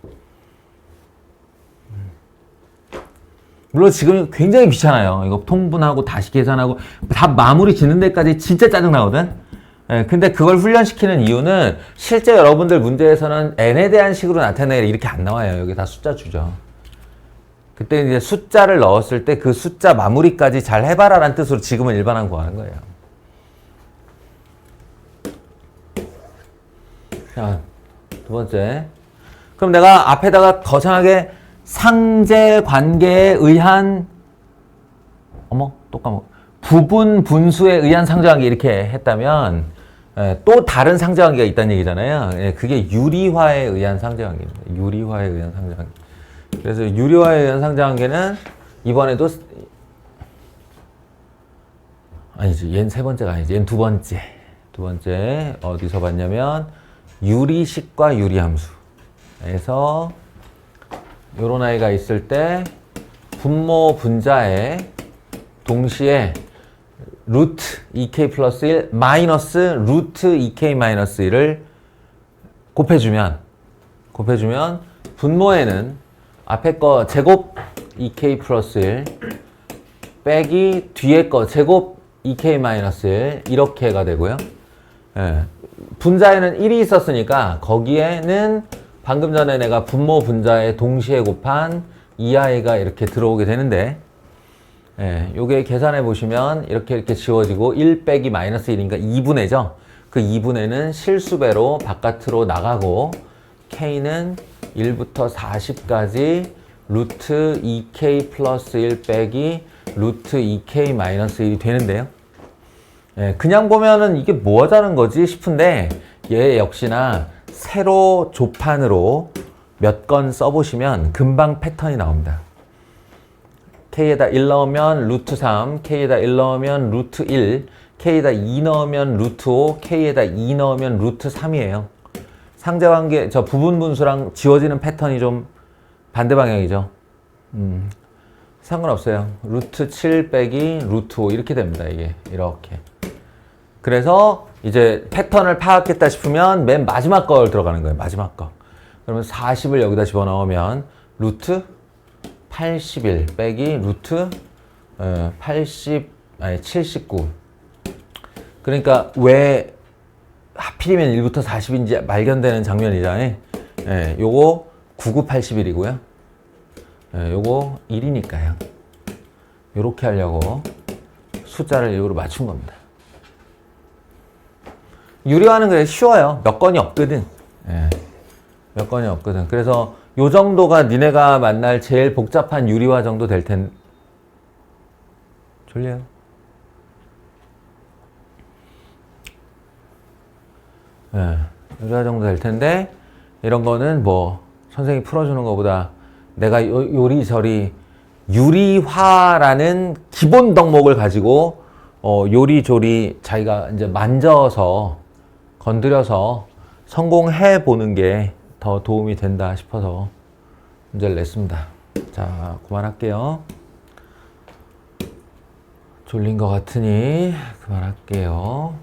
물론 지금 굉장히 귀찮아요. 이거 통분하고 다시 계산하고 다 마무리 짓는 데까지 진짜 짜증나거든. 예, 근데 그걸 훈련시키는 이유는 실제 여러분들 문제에서는 n에 대한 식으로 나타내라 이렇게 안 나와요. 여기 다 숫자 주죠. 그때 이제 숫자를 넣었을 때 그 숫자 마무리까지 잘 해봐라 라는 뜻으로 지금은 일반항 구하는 거예요. 자, 두 번째. 그럼 내가 앞에다가 거창하게 상제 관계에 의한 또 까먹 부분 분수에 의한 상대관계 이렇게 했다면 또 다른 상대관계가 있다는 얘기잖아요. 그게 유리화에 의한 상대관계입니다. 유리화에 의한 상대관계. 그래서 유리화에 의한 상대관계는 이번에도 아니지, 얘는 세 번째가 아니지, 얘는 두 번째. 두 번째 어디서 봤냐면 유리식과 유리함수에서 요런 아이가 있을 때 분모 분자에 동시에 루트 2k 플러스 1 마이너스 루트 2k 마이너스 1을 곱해주면 분모에는 앞에 거 제곱 2k 플러스 1 빼기 뒤에 거 제곱 2k 마이너스 1 이렇게가 되고요. 예. 분자에는 1이 있었으니까 거기에는 방금 전에 내가 분모 분자에 동시에 곱한 이 아이가 이렇게 들어오게 되는데, 예, 요게 계산해 보시면 이렇게 지워지고 1 빼기 마이너스 1이니까 2분의죠. 그 2분의는 실수배로 바깥으로 나가고 k는 1부터 40까지 루트 2k 플러스 1 빼기 루트 2k 마이너스 1이 되는데요. 예, 그냥 보면은 이게 뭐 하자는 거지 싶은데 얘 역시나 세로 조판으로 몇 건 써보시면 금방 패턴이 나옵니다. k에다 1 넣으면 루트 3, k에다 1 넣으면 루트 1, k에다 2 넣으면 루트 5, k에다 2 넣으면 루트 3이에요. 상대관계, 저 부분분수랑 지워지는 패턴이 좀 반대 방향이죠. 상관없어요. 루트 7 빼기 루트 5 이렇게 됩니다. 이게 이렇게. 그래서 이제 패턴을 파악했다 싶으면 맨 마지막 걸 들어가는 거예요. 마지막 거. 그러면 40을 여기다 집어넣으면 루트 81 빼기 루트 79. 그러니까 왜 하필이면 1부터 40인지 발견되는 장면이잖아요. 예, 요거 9981이고요. 예, 요거 1이니까요. 요렇게 하려고 숫자를 일부러 맞춘 겁니다. 유리화는 그래 쉬워요. 몇 건이 없거든. 예, 몇 건이 없거든. 그래서 요 정도가 니네가 만날 제일 복잡한 유리화 정도 될 텐데. 졸려요. 예, 유리화 정도 될 텐데 이런 거는 뭐 선생님이 풀어주는 것보다 내가 요리저리 유리화라는 기본 덕목을 가지고 요리조리 자기가 이제 만져서 건드려서 성공해 보는 게 더 도움이 된다 싶어서 문제를 냈습니다. 자, 그만할게요. 졸린 것 같으니 그만할게요.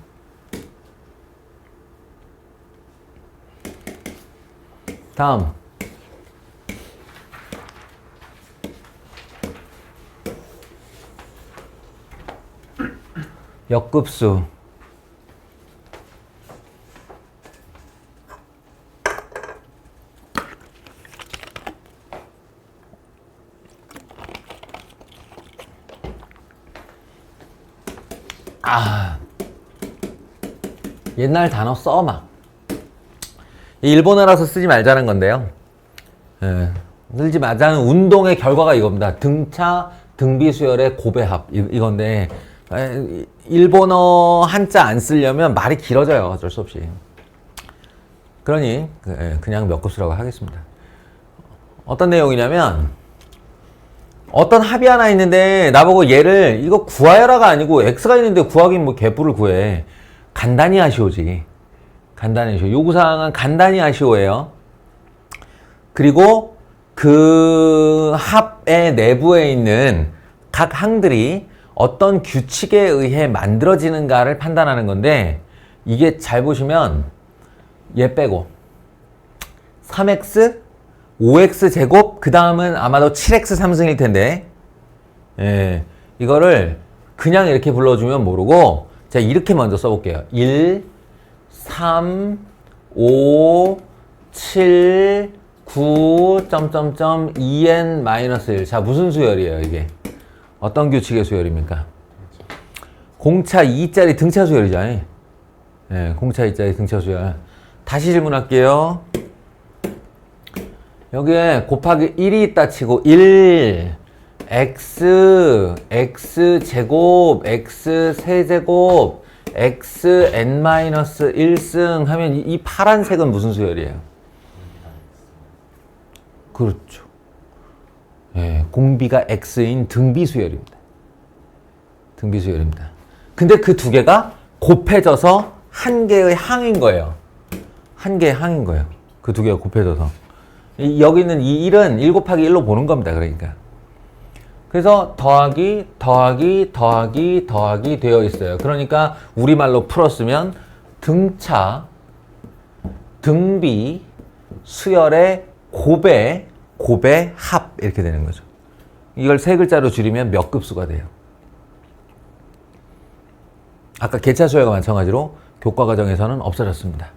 다음. 역급수. 옛날 단어 써 막. 일본어라서 쓰지 말자는 건데요. 쓰지 말자는 운동의 결과가 이겁니다. 등차, 등비수열의 고배합 이건데 일본어 한자 안 쓰려면 말이 길어져요. 어쩔 수 없이. 그러니 그냥 몇 급수라고 하겠습니다. 어떤 내용이냐면 어떤 합이 하나 있는데 나보고 얘를 이거 구하여라가 아니고 x가 있는데 구하긴 뭐 개뿔을 구해. 간단히 하시오지. 간단히 하시오. 요구사항은 간단히 하시오예요. 그리고 그 합의 내부에 있는 각 항들이 어떤 규칙에 의해 만들어지는가를 판단하는 건데 이게 잘 보시면 얘 빼고 3x, 5x 제곱 그 다음은 아마도 7x 3승일 텐데 이거를 그냥 이렇게 불러주면 모르고 제가 이렇게 먼저 써볼게요. 1, 3, 5, 7, 9, 점점점 2n-1. 자, 무슨 수열이에요, 이게? 어떤 규칙의 수열입니까? 공차 2짜리 등차 수열이잖아요. 공차 2짜리 등차 수열. 다시 질문할게요. 여기에 곱하기 1이 있다 치고 1, x, x제곱, x 세제곱, xn-1승 하면 이 파란색은 무슨 수열이에요? 그렇죠. 공비가 x인 등비수열입니다. 등비수열입니다. 근데 그 두 개가 곱해져서 한 개의 항인 거예요. 한 개의 항인 거예요. 그 두 개가 곱해져서. 여기 있는 이 1은 1 곱하기 1로 보는 겁니다. 그러니까. 그래서 더하기 되어 있어요. 그러니까 우리말로 풀었으면 등차, 등비, 수열의 고배, 합 이렇게 되는 거죠. 이걸 세 글자로 줄이면 몇 급수가 돼요? 아까 개차 수열과 마찬가지로 교과 과정에서는 없어졌습니다.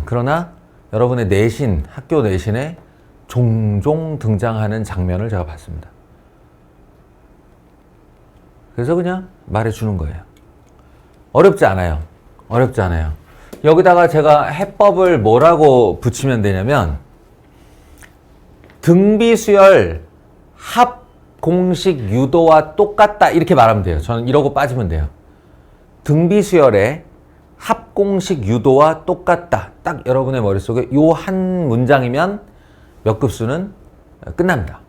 그러나 여러분의 내신, 학교 내신에 종종 등장하는 장면을 제가 봤습니다. 그래서 그냥 말해주는 거예요. 어렵지 않아요. 어렵지 않아요. 여기다가 제가 해법을 뭐라고 붙이면 되냐면 등비수열 합 공식 유도와 똑같다 이렇게 말하면 돼요. 저는 이러고 빠지면 돼요. 등비수열의 합 공식 유도와 똑같다. 딱 여러분의 머릿속에 요 한 문장이면 몇 급수는 끝납니다.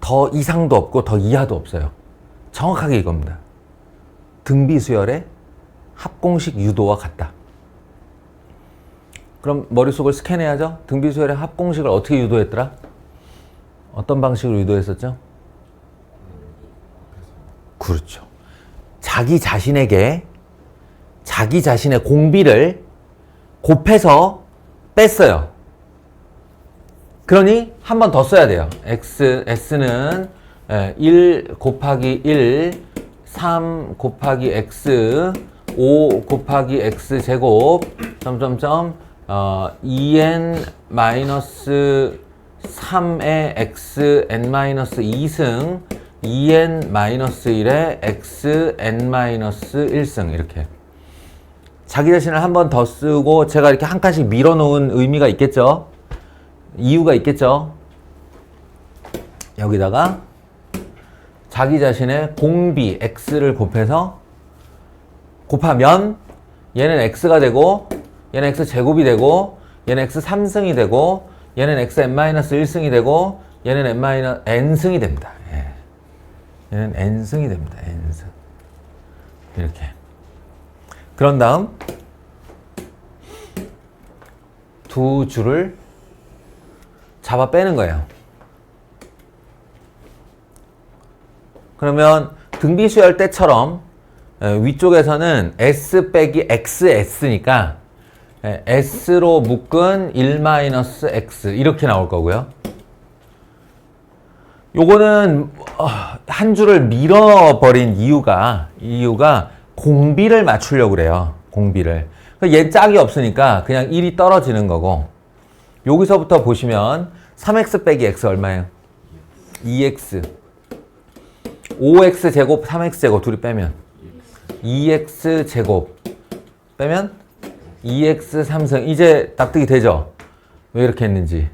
더 이상도 없고 더 이하도 없어요. 정확하게 이겁니다. 등비수열의 합공식 유도와 같다. 그럼 머릿속을 스캔해야죠. 등비수열의 합공식을 어떻게 유도했더라? 어떤 방식으로 유도했었죠? 그렇죠. 자기 자신에게 자기 자신의 공비를 곱해서 뺐어요. 그러니 한 번 더 써야 돼요. s는 1 곱하기 1, 3 곱하기 x, 5 곱하기 x 제곱, 점점점 2n-3의 xn-2승, 2n-1의 xn-1승 이렇게. 자기 자신을 한 번 더 쓰고 제가 이렇게 한 칸씩 밀어놓은 의미가 있겠죠? 이유가 있겠죠? 여기다가 자기 자신의 공비 x를 곱하면 얘는 x가 되고 얘는 x 제곱이 되고 얘는 x 3승이 되고 얘는 x n-1승이 되고 얘는 n승이 됩니다. 얘는 n승이 됩니다. n승. 이렇게. 그런 다음 두 줄을 잡아 빼는 거예요. 그러면 등비수열 때처럼 위쪽에서는 s 빼기 xs니까 s로 묶은 1-x 이렇게 나올 거고요. 요거는 한 줄을 밀어버린 이유가 공비를 맞추려고 그래요. 공비를. 얘 짝이 없으니까 그냥 1이 떨어지는 거고 여기서부터 보시면 3x 빼기 x 얼마예요? 2x 5x 제곱 3x 제곱 둘이 빼면 2x 제곱 빼면 2x 3승. 이제 납득이 되죠? 왜 이렇게 했는지.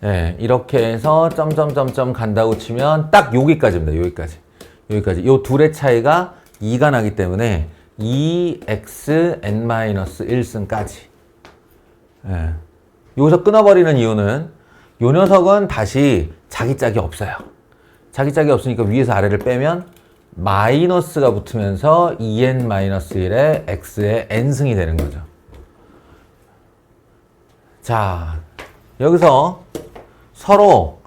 예, 이렇게 해서 점점점점 간다고 치면 딱 여기까지입니다. 여기까지. 요 둘의 차이가 2가 나기 때문에 2x n-1승까지. 예. 여기서 끊어버리는 이유는 요 녀석은 다시 자기 짝이 없어요. 자기 짝이 없으니까 위에서 아래를 빼면 마이너스가 붙으면서 2n-1의 x의 n승이 되는 거죠. 자, 여기서 서로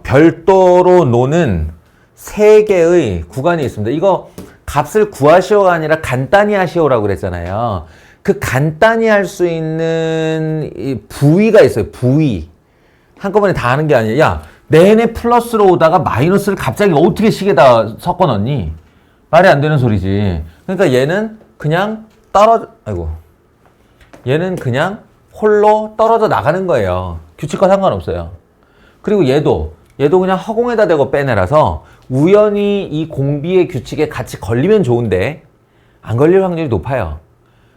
별도로 노는 세 개의 구간이 있습니다. 이거 값을 구하시오가 아니라 간단히 하시오라고 그랬잖아요. 그 간단히 할 수 있는 이 부위가 있어요. 부위. 한꺼번에 다 하는 게 아니에요. 야, 내내 플러스로 오다가 마이너스를 갑자기 어떻게 식에다 섞어 넣니? 말이 안 되는 소리지. 그러니까 얘는 그냥 얘는 그냥 홀로 떨어져 나가는 거예요. 규칙과 상관없어요. 그리고 얘도 그냥 허공에다 대고 빼내라서 우연히 이 공비의 규칙에 같이 걸리면 좋은데 안 걸릴 확률이 높아요.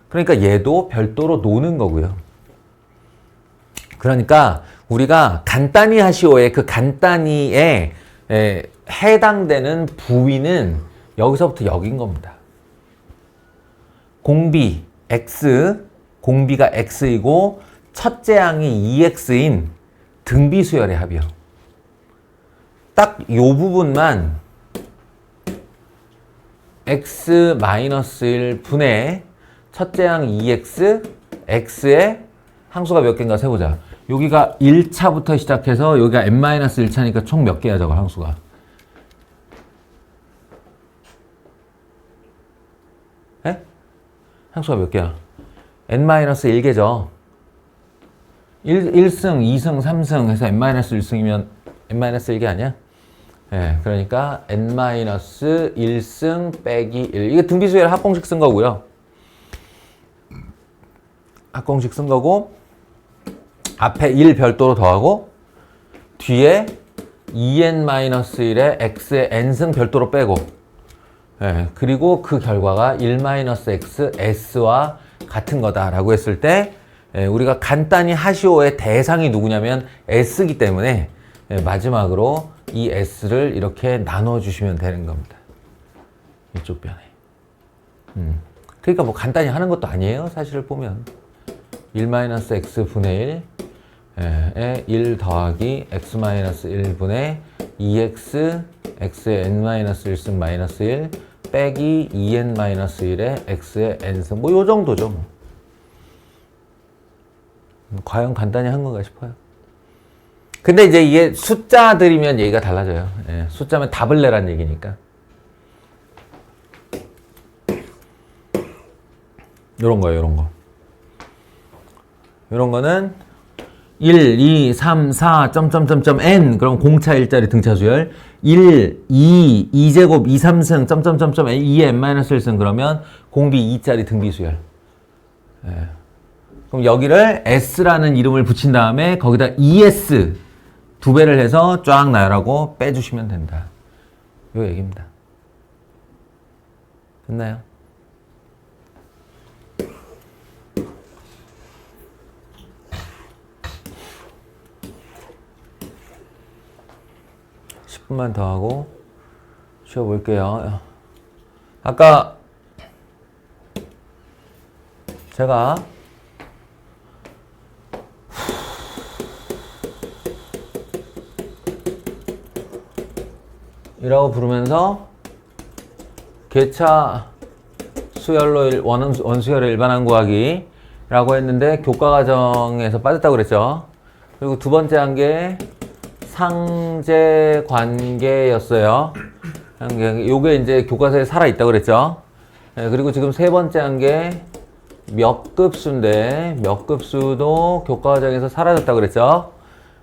그러니까 얘도 별도로 노는 거고요. 그러니까 우리가 간단히 하시오의 그 간단히에 해당되는 부위는 여기서부터 여긴 겁니다. 공비 x, 공비가 x이고 첫째 항이 2x인 등비수열의 합이요. 딱 요 부분만 x-1 분의 첫째 항 2x, x의 항수가 몇 개인가 세보자. 여기가 1차부터 시작해서 여기가 n-1차니까 총 몇 개야 저거 항수가. 에? 항수가 몇 개야? n-1개죠. 1승, 2승, 3승 해서 n-1승이면 n-1개 아니야? 예, 그러니까 n-1승 빼기 1. 이게 등비수열 합공식 쓴 거고요. 합공식 쓴 거고 앞에 1 별도로 더하고 뒤에 2n-1의 x의 n승 별도로 빼고 예, 그리고 그 결과가 1-x s와 같은 거다라고 했을 때 예, 우리가 간단히 하시오의 대상이 누구냐면 s이기 때문에 예, 마지막으로 이 s를 이렇게 나눠주시면 되는 겁니다. 이쪽 변에. 그러니까 뭐 간단히 하는 것도 아니에요. 사실을 보면 1-x 분의 1에 1 더하기 x-1분의 2x x의 n-1승 마이너스 1 빼기 2n-1의 x의 n승 뭐 요 정도죠. 뭐. 과연 간단히 한 건가 싶어요. 근데 이제 이게 숫자들이면 얘기가 달라져요. 예, 숫자면 답을 내란 얘기니까. 요런 거예요, 요런 거. 요런 거는 1, 2, 3, 4, n 그럼 공차 1짜리 등차 수열 1, 2, 2제곱 2, 3승 점점점점 2의 n-1승 그러면 공비 2짜리 등비 수열. 예. 그럼 여기를 S라는 이름을 붙인 다음에 거기다 ES 두 배를 해서 쫙 나열하고 빼주시면 된다. 요 얘기입니다. 됐나요? 분만 더 하고 쉬어볼게요. 아까 제가 이라고 부르면서 계차 수열로 원수열의 일반항 구하기 라고 했는데 교과과정에서 빠졌다고 그랬죠. 그리고 두 번째 한 게 상제 관계였어요. 요게 이제 교과서에 살아있다고 그랬죠. 네, 그리고 지금 세 번째 한 게 몇 급수인데 몇 급수도 교과과정에서 사라졌다고 그랬죠.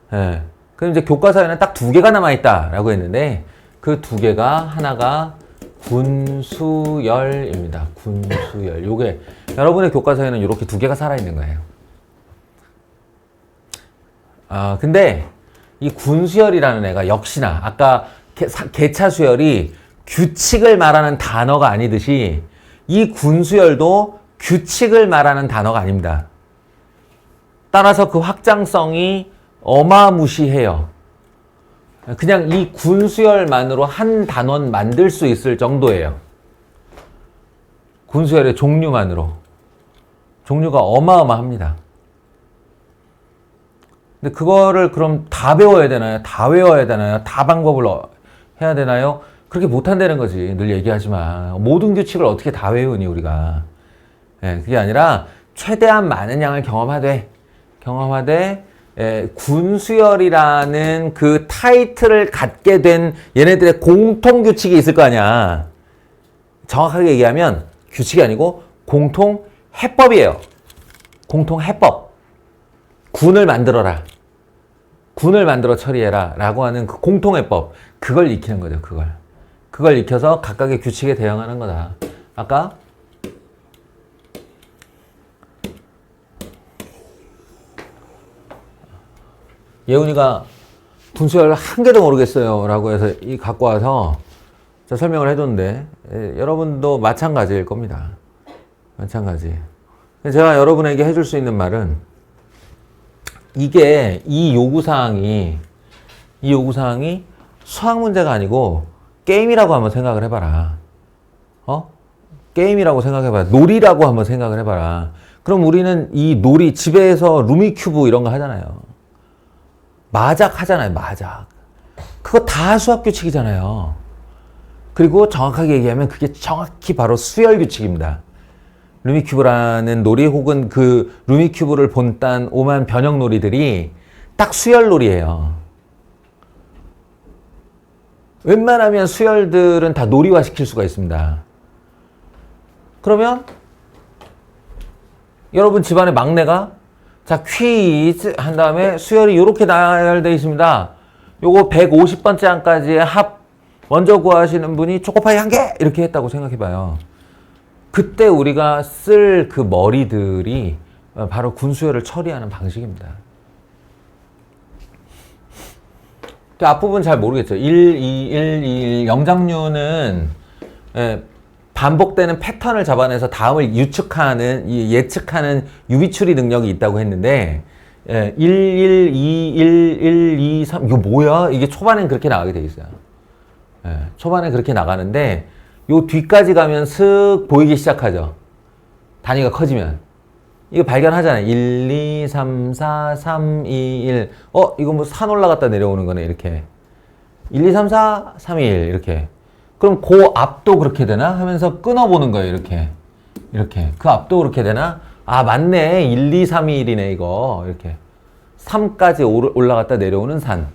네, 그럼 이제 교과서에는 딱 두 개가 남아있다라고 했는데 그 두 개가 하나가 군수열입니다. 군수열. 요게 여러분의 교과서에는 이렇게 두 개가 살아있는 거예요. 근데 이 군수열이라는 애가 역시나 아까 계차수열이 규칙을 말하는 단어가 아니듯이 이 군수열도 규칙을 말하는 단어가 아닙니다. 따라서 그 확장성이 어마무시해요. 그냥 이 군수열만으로 한 단원 만들 수 있을 정도예요. 군수열의 종류만으로. 종류가 어마어마합니다. 근데 그거를 그럼 다 배워야 되나요? 다 외워야 되나요? 다 방법을 해야 되나요? 그렇게 못한다는 거지. 늘 얘기하지만. 모든 규칙을 어떻게 다 외우니, 우리가. 예, 그게 아니라 최대한 많은 양을 경험하되 군수열이라는 그 타이틀을 갖게 된 얘네들의 공통 규칙이 있을 거 아니야. 정확하게 얘기하면 규칙이 아니고 공통 해법이에요. 공통 해법. 군을 만들어라. 군을 만들어 처리해라. 라고 하는 그 공통 해법. 그걸 익히는 거죠, 그걸 익혀서 각각의 규칙에 대응하는 거다. 아까 예훈이가 분수열 한 개도 모르겠어요 라고 해서 갖고 와서 제가 설명을 해줬는데 여러분도 마찬가지일 겁니다. 마찬가지. 제가 여러분에게 해줄 수 있는 말은 이 요구사항이 수학 문제가 아니고 게임이라고 한번 생각을 해봐라. 게임이라고 생각해봐라. 놀이라고 한번 생각을 해봐라. 그럼 우리는 이 놀이, 집에서 루미큐브 이런 거 하잖아요. 마작 하잖아요, 마작. 그거 다 수학 규칙이잖아요. 그리고 정확하게 얘기하면 그게 정확히 바로 수열 규칙입니다. 루미큐브라는 놀이 혹은 그 루미큐브를 본딴 오만 변형 놀이들이 딱 수열 놀이에요. 웬만하면 수열들은 다 놀이화 시킬 수가 있습니다. 그러면 여러분 집안의 막내가 자, 퀴즈 한 다음에 수열이 이렇게 나열되어 있습니다. 요거 150번째 항까지의 합 먼저 구하시는 분이 초코파이 1개! 이렇게 했다고 생각해봐요. 그때 우리가 쓸 그 머리들이 바로 군수열을 처리하는 방식입니다. 그 앞부분 잘 모르겠죠. 1, 2, 1, 2, 1. 영장류는 반복되는 패턴을 잡아내서 다음을 예측하는 유비추리 능력이 있다고 했는데 1, 1, 2, 1, 1, 2, 3 이거 뭐야? 이게 초반엔 그렇게 나가게 돼 있어요. 초반에 그렇게 나가는데 요 뒤까지 가면 슥 보이기 시작하죠. 단위가 커지면. 이거 발견하잖아요. 1, 2, 3, 4, 3, 2, 1. 이거 뭐 산 올라갔다 내려오는 거네, 이렇게. 1, 2, 3, 4, 3, 2, 1. 이렇게. 그럼 그 앞도 그렇게 되나? 하면서 끊어보는 거예요, 이렇게. 이렇게. 그 앞도 그렇게 되나? 아, 맞네. 1, 2, 3, 2, 1이네, 이거. 이렇게. 3까지 올라갔다 내려오는 산.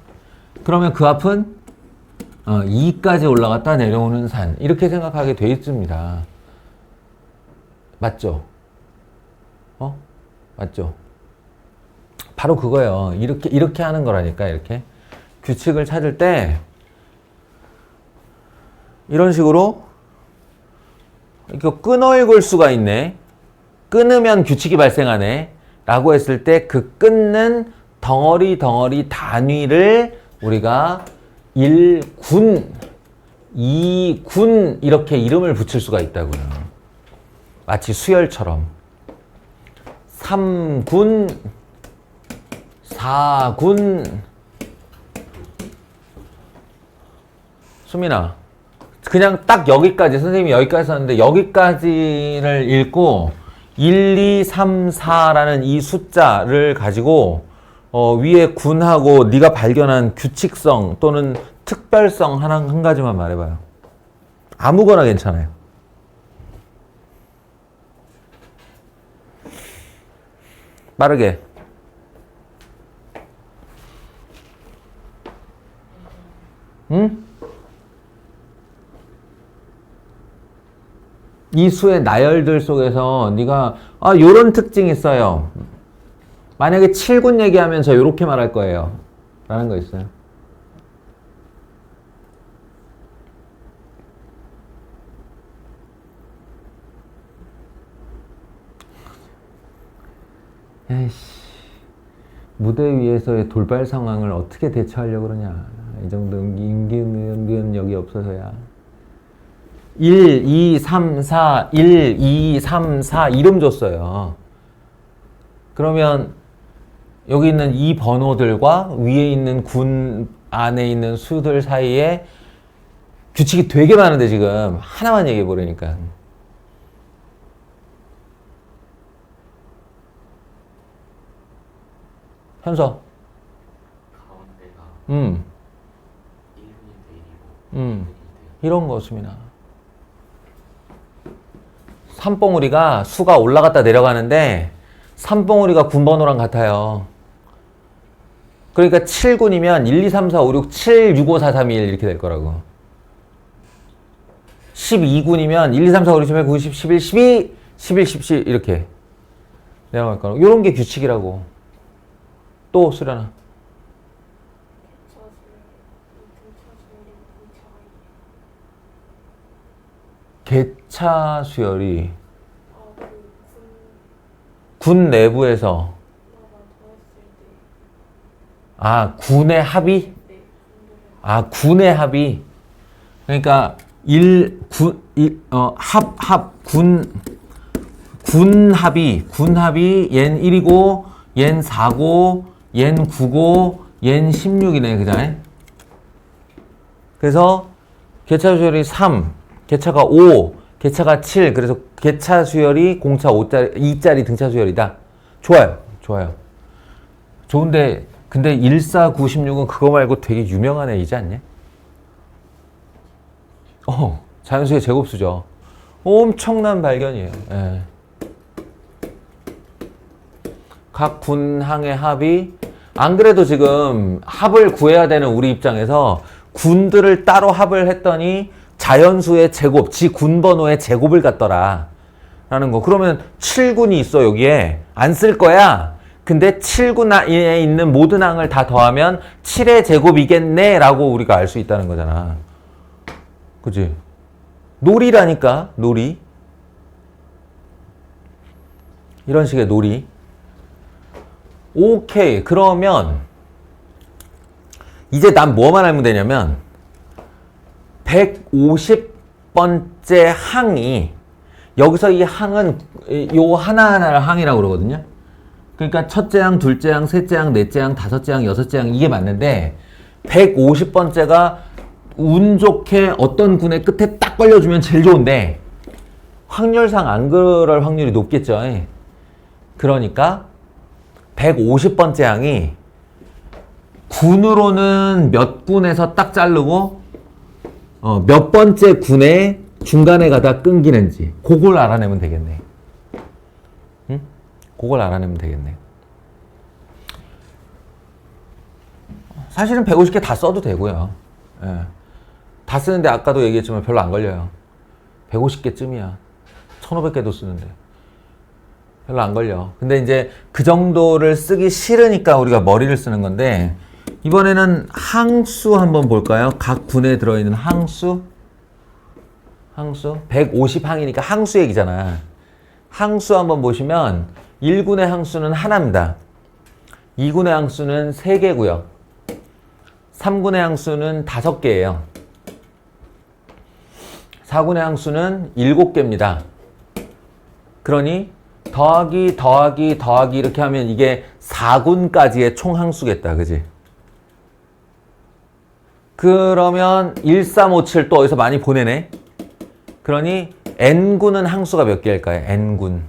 그러면 그 앞은 2까지 올라갔다 내려오는 산. 이렇게 생각하게 돼 있습니다. 맞죠? 맞죠? 바로 그거예요. 이렇게 하는 거라니까, 이렇게. 규칙을 찾을 때, 이런 식으로, 이거 끊어 읽을 수가 있네. 끊으면 규칙이 발생하네. 라고 했을 때, 그 끊는 덩어리 단위를 우리가 1군, 2군, 이렇게 이름을 붙일 수가 있다고요. 마치 수열처럼. 3군, 4군. 수민아, 그냥 딱 여기까지, 선생님이 여기까지 썼는데 여기까지를 읽고 1, 2, 3, 4라는 이 숫자를 가지고 위에 군하고 네가 발견한 규칙성 또는 특별성 한 가지만 말해봐요. 아무거나 괜찮아요. 빠르게. 응? 이 수의 나열들 속에서 네가 요런 특징이 있어요. 만약에 7군 얘기하면 저 요렇게 말할 거예요. 라는 거 있어요. 에이씨, 무대 위에서의 돌발 상황을 어떻게 대처하려고 그러냐. 이 정도 임기응변력이 없어서야. 1, 2, 3, 4, 1, 2, 3, 4 이름 줬어요. 그러면 여기 있는 이 번호들과 위에 있는 군 안에 있는 수들 사이에 규칙이 되게 많은데 지금 하나만 얘기해 보려니까. 현서. 가운데가 음. 1분인데 1이고 이런 거 수민아. 삼봉우리가 수가 올라갔다 내려가는데 삼봉우리가 군번호랑 같아요. 그러니까 7군이면 1, 2, 3, 4, 5, 6, 7, 6, 5, 4, 3, 2, 1 이렇게 될 거라고. 12군이면 1, 2, 3, 4, 5, 6, 7, 8, 9, 10, 11, 12, 11, 17 이렇게 내려갈 거라고. 이런 게 규칙이라고. 또 수련아. 개차 수열이 군 내부에서 군의 합의? 군의 합의. 그러니까 군 합의, 얜 1이고, 얜 4고, 얜 9고, 얜 16이네, 그잖아요? 그래서 개차 수열이 3, 개차가 5, 개차가 7, 그래서 개차 수열이 공차 2짜리 등차 수열이다. 좋아요. 좋아요. 좋은데, 근데 1, 4, 9, 16은 그거 말고 되게 유명한 애이지 않냐? 자연수의 제곱수죠. 엄청난 발견이에요. 예. 각 군항의 합이, 안 그래도 지금 합을 구해야 되는 우리 입장에서 군들을 따로 합을 했더니 자연수의 제곱, 지 군번호의 제곱을 갖더라. 라는 거. 그러면 7군이 있어, 여기에. 안 쓸 거야. 근데 7군에 있는 모든 항을 다 더하면 7의 제곱이겠네. 라고 우리가 알 수 있다는 거잖아. 그치? 놀이라니까, 놀이. 이런 식의 놀이. 오케이. 그러면, 이제 난 뭐만 알면 되냐면, 150번째 항이, 여기서 이 항은 요 하나하나를 항이라고 그러거든요. 그러니까 첫째 항, 둘째 항, 셋째 항, 넷째 항, 다섯째 항, 여섯째 항 이게 맞는데 150번째가 운 좋게 어떤 군의 끝에 딱 걸려주면 제일 좋은데 확률상 안 그럴 확률이 높겠죠. 그러니까 150번째 항이 군으로는 몇 군에서 딱 자르고 몇 번째 군에 중간에 가다 끊기는지 그걸 알아내면 되겠네. 응? 그걸 알아내면 되겠네. 사실은 150개 다 써도 되고요. 예. 다 쓰는데 아까도 얘기했지만 별로 안 걸려요. 150개쯤이야. 1500개도 쓰는데. 별로 안 걸려. 근데 이제 그 정도를 쓰기 싫으니까 우리가 머리를 쓰는 건데 이번에는 항수 한번 볼까요? 각 군에 들어있는 항수. 150항이니까 항수 얘기잖아. 항수 한번 보시면 1군의 항수는 하나입니다. 2군의 항수는 3개고요. 3군의 항수는 5개예요. 4군의 항수는 7개입니다. 그러니 더하기 이렇게 하면 이게 4군까지의 총 항수겠다. 그지? 그러면 1, 3, 5, 7 또 어디서 많이 보내네. 그러니 N군은 항수가 몇 개일까요? N군.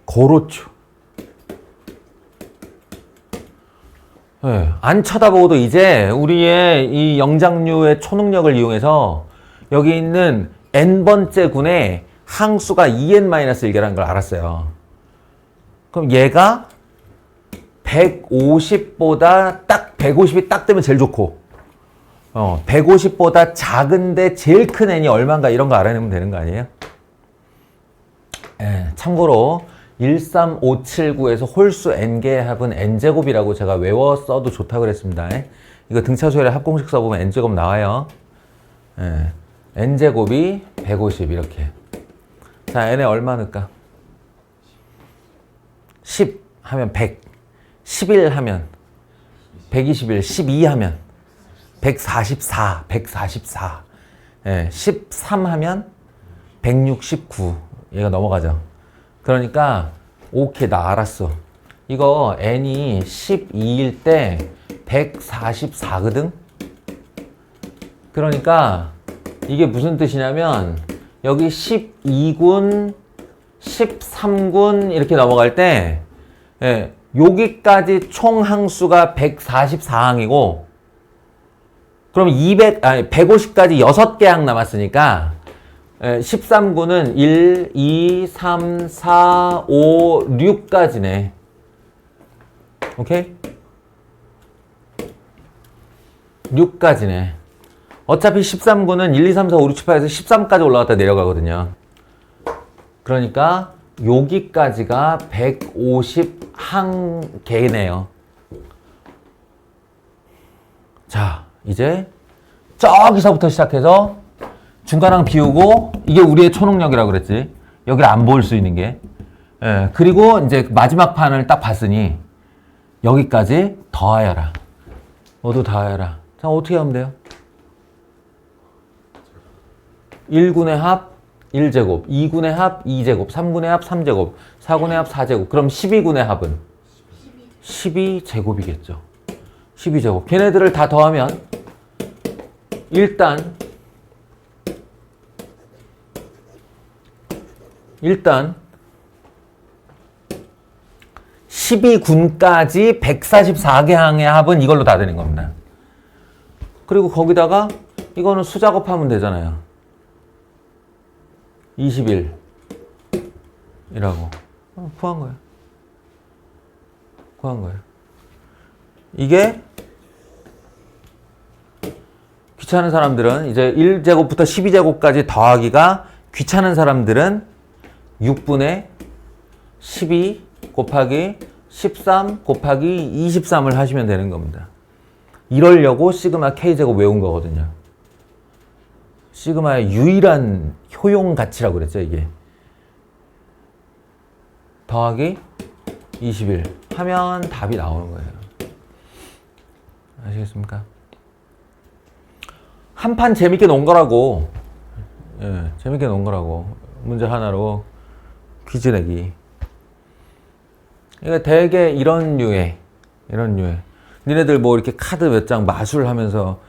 그렇죠. 네, 안 쳐다보고도 이제 우리의 이 영장류의 초능력을 이용해서 여기 있는 N번째 군에 항수가 2n-1개라는 걸 알았어요. 그럼 얘가 150보다 딱 150이 딱 되면 제일 좋고 150보다 작은데 제일 큰 n이 얼마인가 이런 거 알아내면 되는 거 아니에요? 예, 참고로 13579에서 홀수 n개의 합은 n제곱이라고 제가 외웠어도 좋다고 그랬습니다. 이거 등차수열의 합공식 써보면 n제곱 나와요. 예, n제곱이 150 이렇게. 자, n에 얼마 넣을까? 10 하면 100, 11 하면 121, 12 하면 144. 예, 13 하면 169. 얘가 넘어가죠. 그러니까 오케이, 나 알았어. 이거 n이 12일 때 144거든. 그러니까 이게 무슨 뜻이냐면 여기 12군, 13군 이렇게 넘어갈 때 예, 여기까지 총 항수가 144항이고 그럼 150까지 6개 항 남았으니까 13군은 1, 2, 3, 4, 5, 6까지네. 오케이? 6까지네. 어차피 13군은 1, 2, 3, 4, 5, 6, 7, 8에서 13까지 올라갔다 내려가거든요. 그러니까 여기까지가 150항계네요. 자, 이제 저기서부터 시작해서 중간항 비우고 이게 우리의 초능력이라고 그랬지. 여기를 안 볼 수 있는 게. 예, 그리고 이제 마지막 판을 딱 봤으니 여기까지 더하여라. 모두 더하여라. 자, 어떻게 하면 돼요? 1군의 합 1제곱, 2군의 합 2제곱, 3군의 합 3제곱, 4군의 합 4제곱. 그럼 12군의 합은? 12제곱이겠죠. 12제곱. 걔네들을 다 더하면 일단 12군까지 144개 항의 합은 이걸로 다 되는 겁니다. 그리고 거기다가 이거는 수작업하면 되잖아요. 21이라고 구한 거예요. 이게 귀찮은 사람들은 이제 1제곱부터 12제곱까지 더하기가 귀찮은 사람들은 6분의 12 곱하기 13 곱하기 23을 하시면 되는 겁니다. 이러려고 시그마 K제곱 외운 거거든요. 시그마의 유일한 효용 가치라고 그랬죠, 이게. 더하기 21 하면 답이 나오는 거예요. 아시겠습니까? 한 판 재밌게 논 거라고. 예, 재밌게 논 거라고. 문제 하나로 퀴즈 내기. 그러니까 되게 이런 류의. 니네들 뭐 이렇게 카드 몇 장 마술하면서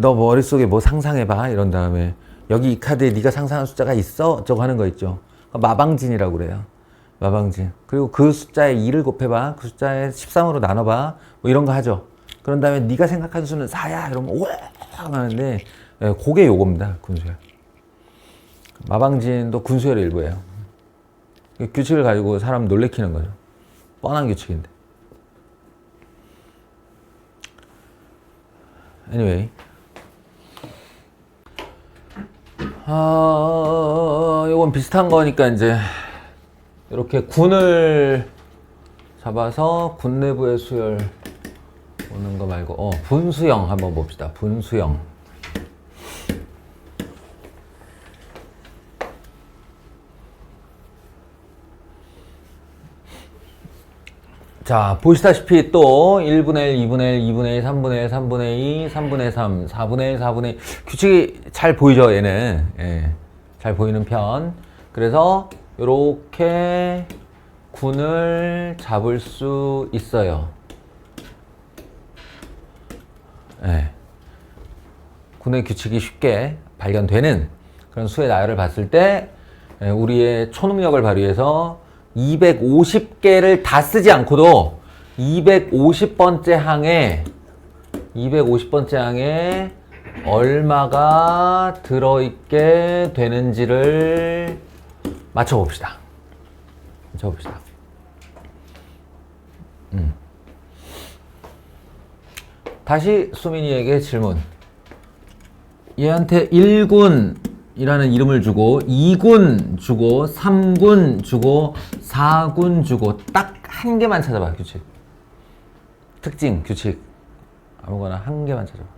너 머릿속에 뭐 상상해봐 이런 다음에 여기 이 카드에 네가 상상한 숫자가 있어? 저거 하는 거 있죠. 마방진이라고 그래요. 마방진. 그리고 그 숫자에 2를 곱해봐. 그 숫자에 13으로 나눠봐. 뭐 이런 거 하죠. 그런 다음에 네가 생각한 수는 4야 이러면 우와 하는데 그게 요겁니다. 군수열. 마방진도 군수열의 일부예요. 규칙을 가지고 사람 놀래키는 거죠. 뻔한 규칙인데. anyway. 요건 비슷한 거니까 이제 이렇게 군을 잡아서 군 내부의 수열 오는 거 말고 분수형 한번 봅시다. 분수형. 자, 보시다시피 또 1분의 1, 2분의 1, 2분의 1, 3분의 1, 3분의 2, 3분의 3, 4분의 1, 4분의 1 규칙이 잘 보이죠, 얘는. 예, 잘 보이는 편. 그래서 이렇게 군을 잡을 수 있어요. 예, 군의 규칙이 쉽게 발견되는 그런 수의 나열을 봤을 때 우리의 초능력을 발휘해서 250개를 다 쓰지 않고도 250번째 항에 얼마가 들어있게 되는지를 맞춰봅시다. 다시 수민이에게 질문. 얘한테 1군이라는 이름을 주고 2군 주고 3군 주고 4군 주고 딱 한 개만 찾아봐. 규칙. 특징, 규칙. 아무거나 한 개만 찾아봐.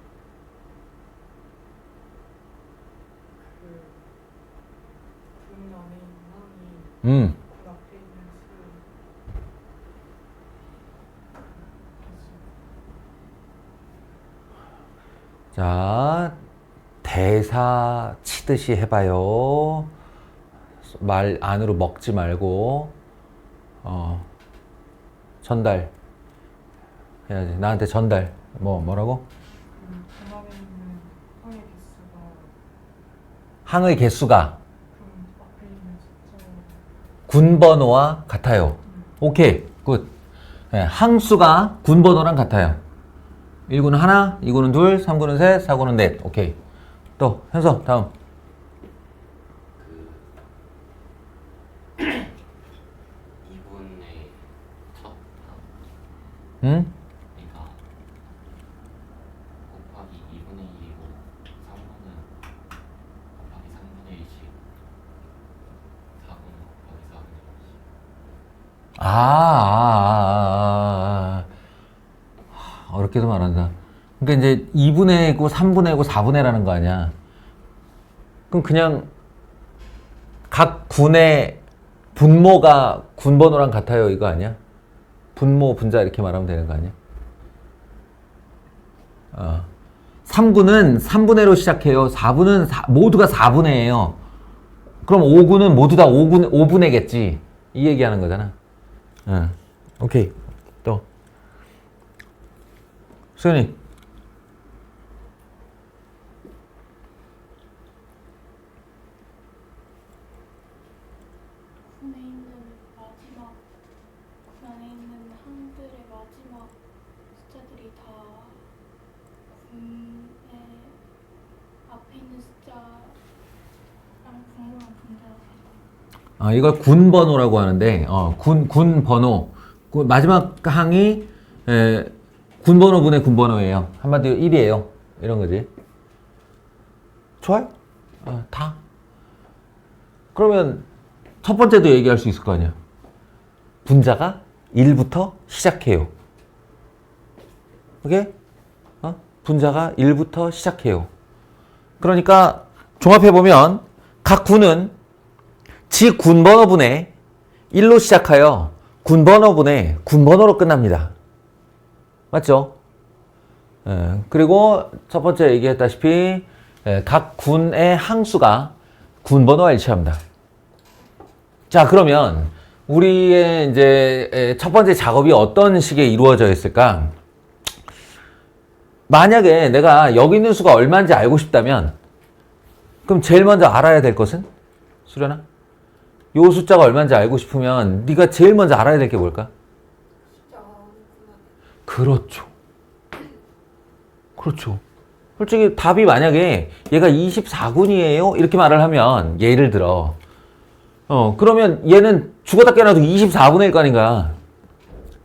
자, 대사 치듯이 해봐요. 말 안으로 먹지 말고, 전달 해야지. 나한테 전달. 뭐라고? 전화에 있는 항의 개수가 항의 개수가 앞에 있는 숫자 군 번호와 같아요. 오케이, 굿. 네, 항수가 군 번호랑 같아요. 1군은 하나, 2군은 둘, 3군은 셋, 4군은 넷. 오케이. 또 현서 다음. 그 2분의 첫 합, 응? 그러니까 곱하기 2분의 1이고 3분은 곱하기 3분의 1씩 4분은 곱하기 4분의 1씩 어렵게도 말한다. 그러니까 이제 2분의 9, 3분의 9, 4분의라는 거 아니야. 그럼 그냥 각 군의 분모가 군번호랑 같아요 이거 아니야? 분모, 분자 이렇게 말하면 되는 거 아니야? 3군은 3분의로 시작해요. 4분은 모두가 4분의예요. 그럼 5군은 모두 다 5분의겠지. 이 얘기하는 거잖아. 오케이. 또 수현이. 군에 있는 마지막 군 안에 있는 항들의 마지막 숫자들이 다 군의 앞에 있는 숫자랑 분모랑 분자가 이걸 군 번호라고 하는데, 군 번호. 마지막 항이, 군 번호분의 군 번호예요. 한마디로 1이에요. 이런 거지. 좋아요? 다. 그러면 첫 번째도 얘기할 수 있을 거 아니야. 분자가 1부터 시작해요. 오케이? 분자가 1부터 시작해요. 그러니까 종합해보면 각 군은 지 군번호분의 1로 시작하여 군번호분의 군번호로 끝납니다. 맞죠? 그리고 첫 번째 얘기했다시피 각 군의 항수가 군번호와 일치합니다. 자, 그러면 우리의 이제 첫 번째 작업이 어떤 식에 이루어져 있을까? 만약에 내가 여기 있는 수가 얼마인지 알고 싶다면 그럼 제일 먼저 알아야 될 것은? 수련아? 요 숫자가 얼마인지 알고 싶으면 네가 제일 먼저 알아야 될 게 뭘까? 그렇죠. 그렇죠. 솔직히 답이 만약에 얘가 24군이에요? 이렇게 말을 하면 예를 들어 그러면 얘는 죽었다 깨어나도 24분의 1거 아닌가?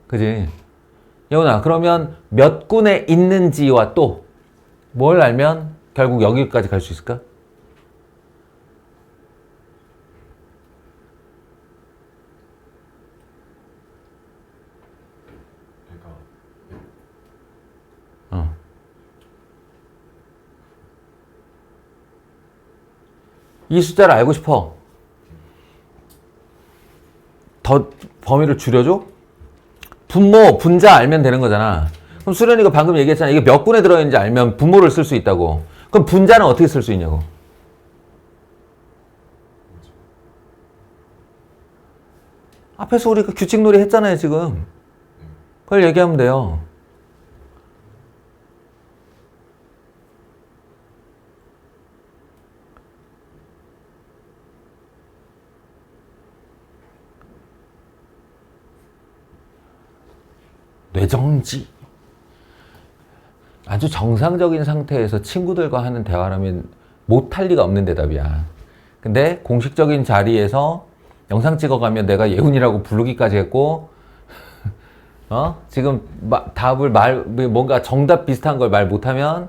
그지? 여운아, 그러면 몇 군에 있는지와 또 뭘 알면 결국 여기까지 갈 수 있을까? 이 숫자를 알고 싶어. 더 범위를 줄여줘? 분모, 분자 알면 되는 거잖아. 그럼 수련이가 방금 얘기했잖아. 이게 몇 군에 들어있는지 알면 분모를 쓸 수 있다고. 그럼 분자는 어떻게 쓸 수 있냐고. 앞에서 우리가 규칙놀이 했잖아요, 지금. 그걸 얘기하면 돼요. 뇌정지. 아주 정상적인 상태에서 친구들과 하는 대화라면 못할 리가 없는 대답이야. 근데 공식적인 자리에서 영상 찍어가면 내가 예훈이라고 부르기까지 했고 지금 답을 뭔가 정답 비슷한 걸 말 못하면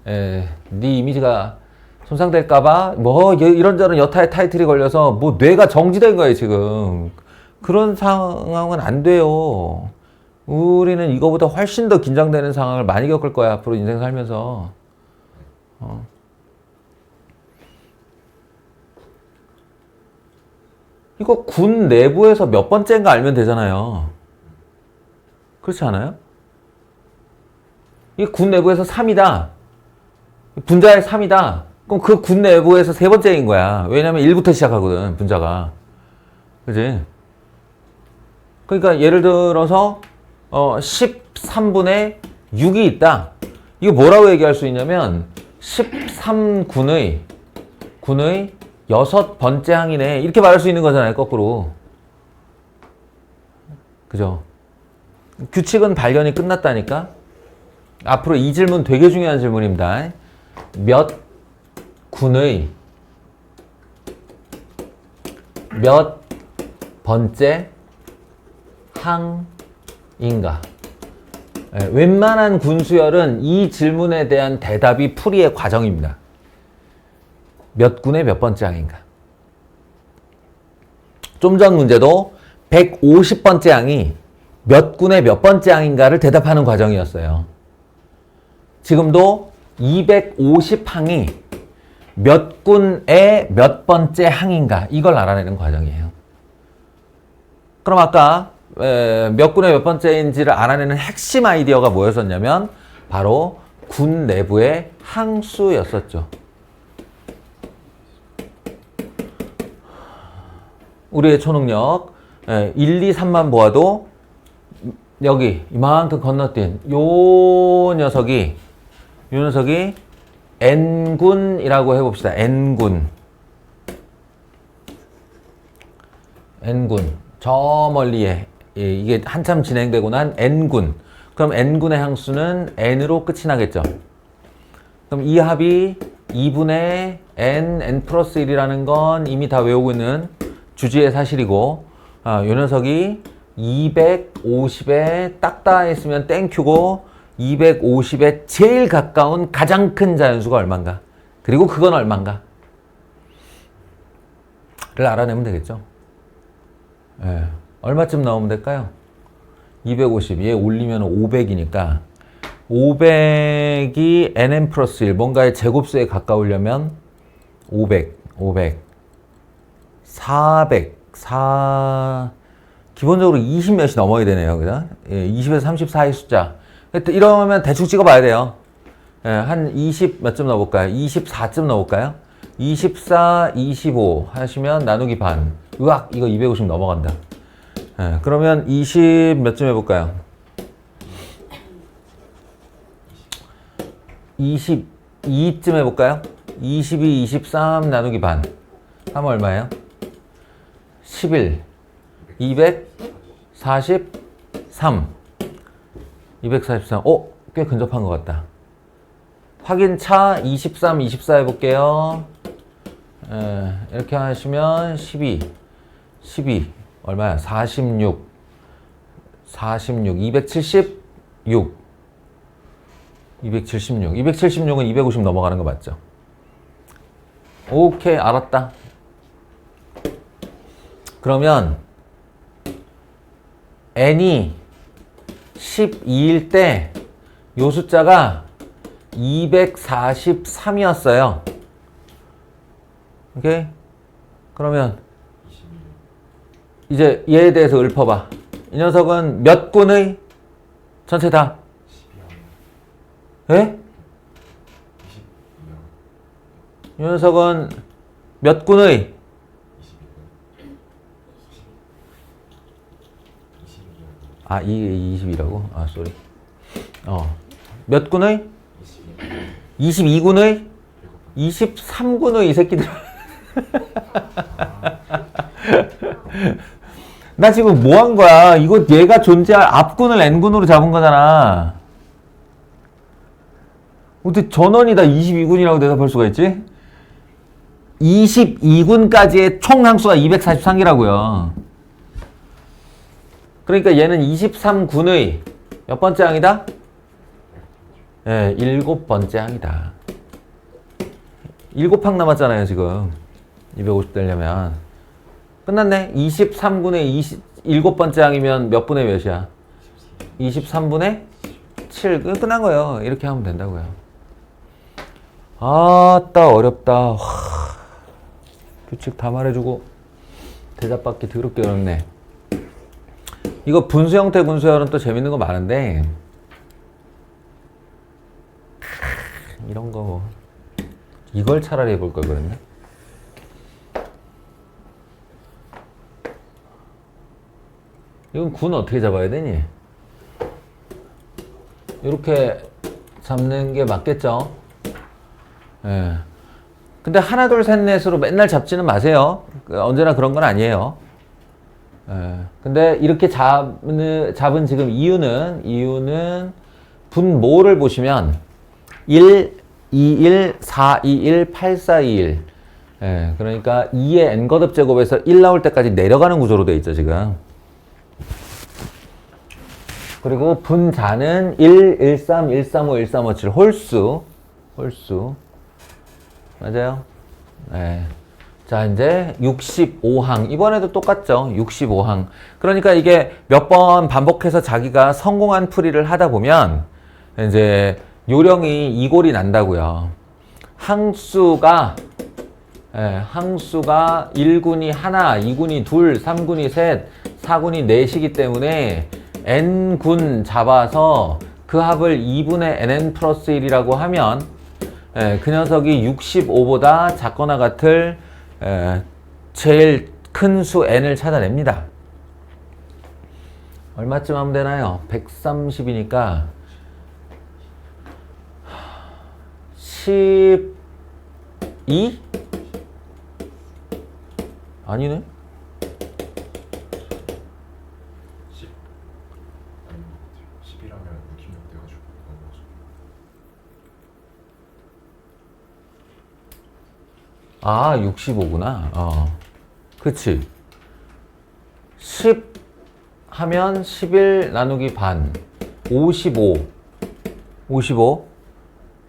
네 이미지가 손상될까봐 이런저런 여타의 타이틀이 걸려서 뭐 뇌가 정지된 거예요 지금. 그런 상황은 안 돼요. 우리는 이거보다 훨씬 더 긴장되는 상황을 많이 겪을 거야 앞으로 인생 살면서. 이거 군 내부에서 몇 번째인가 알면 되잖아요. 그렇지 않아요? 이게 군 내부에서 3이다. 분자의 3이다. 그럼 그 군 내부에서 세 번째인 거야. 왜냐면 1부터 시작하거든, 분자가. 그지? 그러니까 예를 들어서 13분의 6이 있다. 이거 뭐라고 얘기할 수 있냐면 13군의 여섯 번째 항이네. 이렇게 말할 수 있는 거잖아요, 거꾸로. 그죠? 규칙은 발견이 끝났다니까? 앞으로 이 질문 되게 중요한 질문입니다. 몇 군의 몇 번째 항인가? 웬만한 군수열은 이 질문에 대한 대답이 풀이의 과정입니다. 몇 군의 몇 번째 항인가? 좀 전 문제도 150번째 항이 몇 군의 몇 번째 항인가를 대답하는 과정이었어요. 지금도 250항이 몇 군의 몇 번째 항인가 이걸 알아내는 과정이에요. 그럼 아까 몇 군의 몇 번째인지를 알아내는 핵심 아이디어가 뭐였었냐면 바로 군 내부의 항수였었죠. 우리의 초능력 1, 2, 3만 보아도 여기 이만큼 건너뛴 요 녀석이 N군이라고 해봅시다. N군 저 멀리에 이게 한참 진행되고 난 N군. 그럼 N군의 항수는 N으로 끝이 나겠죠. 그럼 이 합이 2분의 N 플러스 1이라는 건 이미 다 외우고 있는 주지의 사실이고, 요 녀석이 250에 딱 닿아있으면 땡큐고 250에 제일 가까운 가장 큰 자연수가 얼만가, 그리고 그건 얼만가 를 알아내면 되겠죠. 얼마쯤 나오면 될까요? 250, 얘 올리면 500이니까 500이 nn 플러스 1, 뭔가의 제곱수에 가까우려면 500, 400, 기본적으로 20 몇이 넘어야 되네요. 그죠? 20에서 34의 숫자. 이러면 대충 찍어봐야 돼요. 한 20 몇 점 넣어볼까요? 24점 넣어볼까요? 24, 25 하시면 나누기 반. 으악, 이거 250 넘어간다. 그러면 20 몇 점 해볼까요? 22쯤 해볼까요? 22, 23 나누기 반 하면 얼마예요? 11, 243, 243. 꽤 근접한 것 같다. 확인차 23, 24 해볼게요. 이렇게 하시면 12 얼마야? 46, 276, 276은 250 넘어가는 거 맞죠? 오케이, 알았다. 그러면 n이 12일 때 요 숫자가 243이었어요. 오케이? 그러면 이제 얘에 대해서 읊어봐. 이 녀석은 몇 군의 전체 다? 예? 이 녀석은 몇 군의? 이게 20이라고? 쏘리. 몇 군의? 22군의? 23군의 이 새끼들. 나 지금 뭐 한 거야? 이거 얘가 존재할 앞군을 n군으로 잡은 거잖아. 어떻게 전원이 다 22군이라고 대답할 수가 있지? 22군까지의 총 항수가 243개라고요. 그러니까 얘는 23군의 몇 번째 항이다? 7번째 항이다. 7항 남았잖아요, 지금. 250 되려면. 끝났네. 23군의 7번째 항이면 몇 분의 몇이야? 23분의 7. 끝난 거예요. 이렇게 하면 된다고요. 아따, 어렵다. 규칙 다 말해주고 대답받기 더럽게 어렵네. 이거 분수 형태 군수열은 또 재밌는 거 많은데 이런 거 뭐 이걸 차라리 해볼 걸 그랬네. 이건 군 어떻게 잡아야 되니? 이렇게 잡는 게 맞겠죠? 예. 근데 하나, 둘, 셋, 넷으로 맨날 잡지는 마세요. 언제나 그런 건 아니에요. 예. 근데 이렇게 잡은 지금 이유는 분모를 보시면 1, 2, 1, 4, 2, 1, 8, 4, 2, 1. 예. 그러니까 2의 n거듭 제곱에서 1 나올 때까지 내려가는 구조로 되어 있죠, 지금. 그리고 분자는 1, 1, 3, 1, 3, 5, 1, 3, 5, 7 홀수. 맞아요? 네. 자, 이제 65항. 이번에도 똑같죠? 65항. 그러니까 이게 몇 번 반복해서 자기가 성공한 풀이를 하다 보면 이제 요령이 이골이 난다고요. 항수가 1군이 하나, 2군이 둘, 3군이 셋, 4군이 넷이기 때문에 n군 잡아서 그 합을 2분의 nn 플러스 1이라고 하면 그 녀석이 65보다 작거나 같을 제일 큰 수 n을 찾아냅니다. 얼마쯤 하면 되나요? 130이니까 12? 아니네? 10 아닌 것 같아요. 10이라면 66 돼가지고 그런 거죠. 아, 65구나. 그치. 10 하면 11 나누기 반. 55.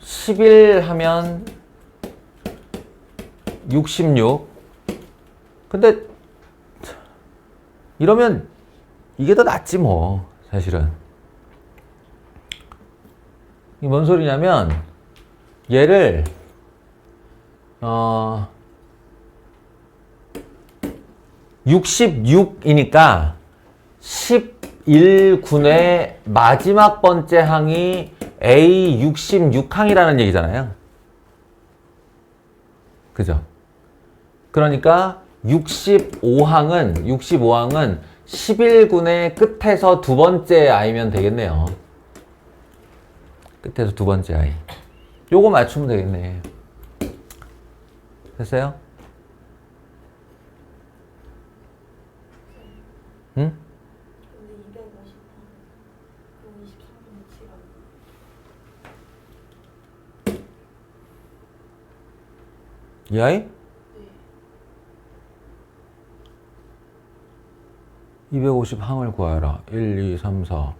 11 하면 66. 근데 이러면 이게 더 낫지 뭐, 사실은. 이게 뭔 소리냐면 얘를 66이니까 11군의 마지막 번째 항이 A66항이라는 얘기잖아요. 그죠? 그러니까 65항은 11군의 끝에서 두 번째 아이면 되겠네요. 끝에서 두 번째 아이. 요거 맞추면 되겠네. 됐어요? 응? 근데 250 그리고 23분의 7 이 아이? 네. 250 항을 구하라. 1, 2, 3, 4.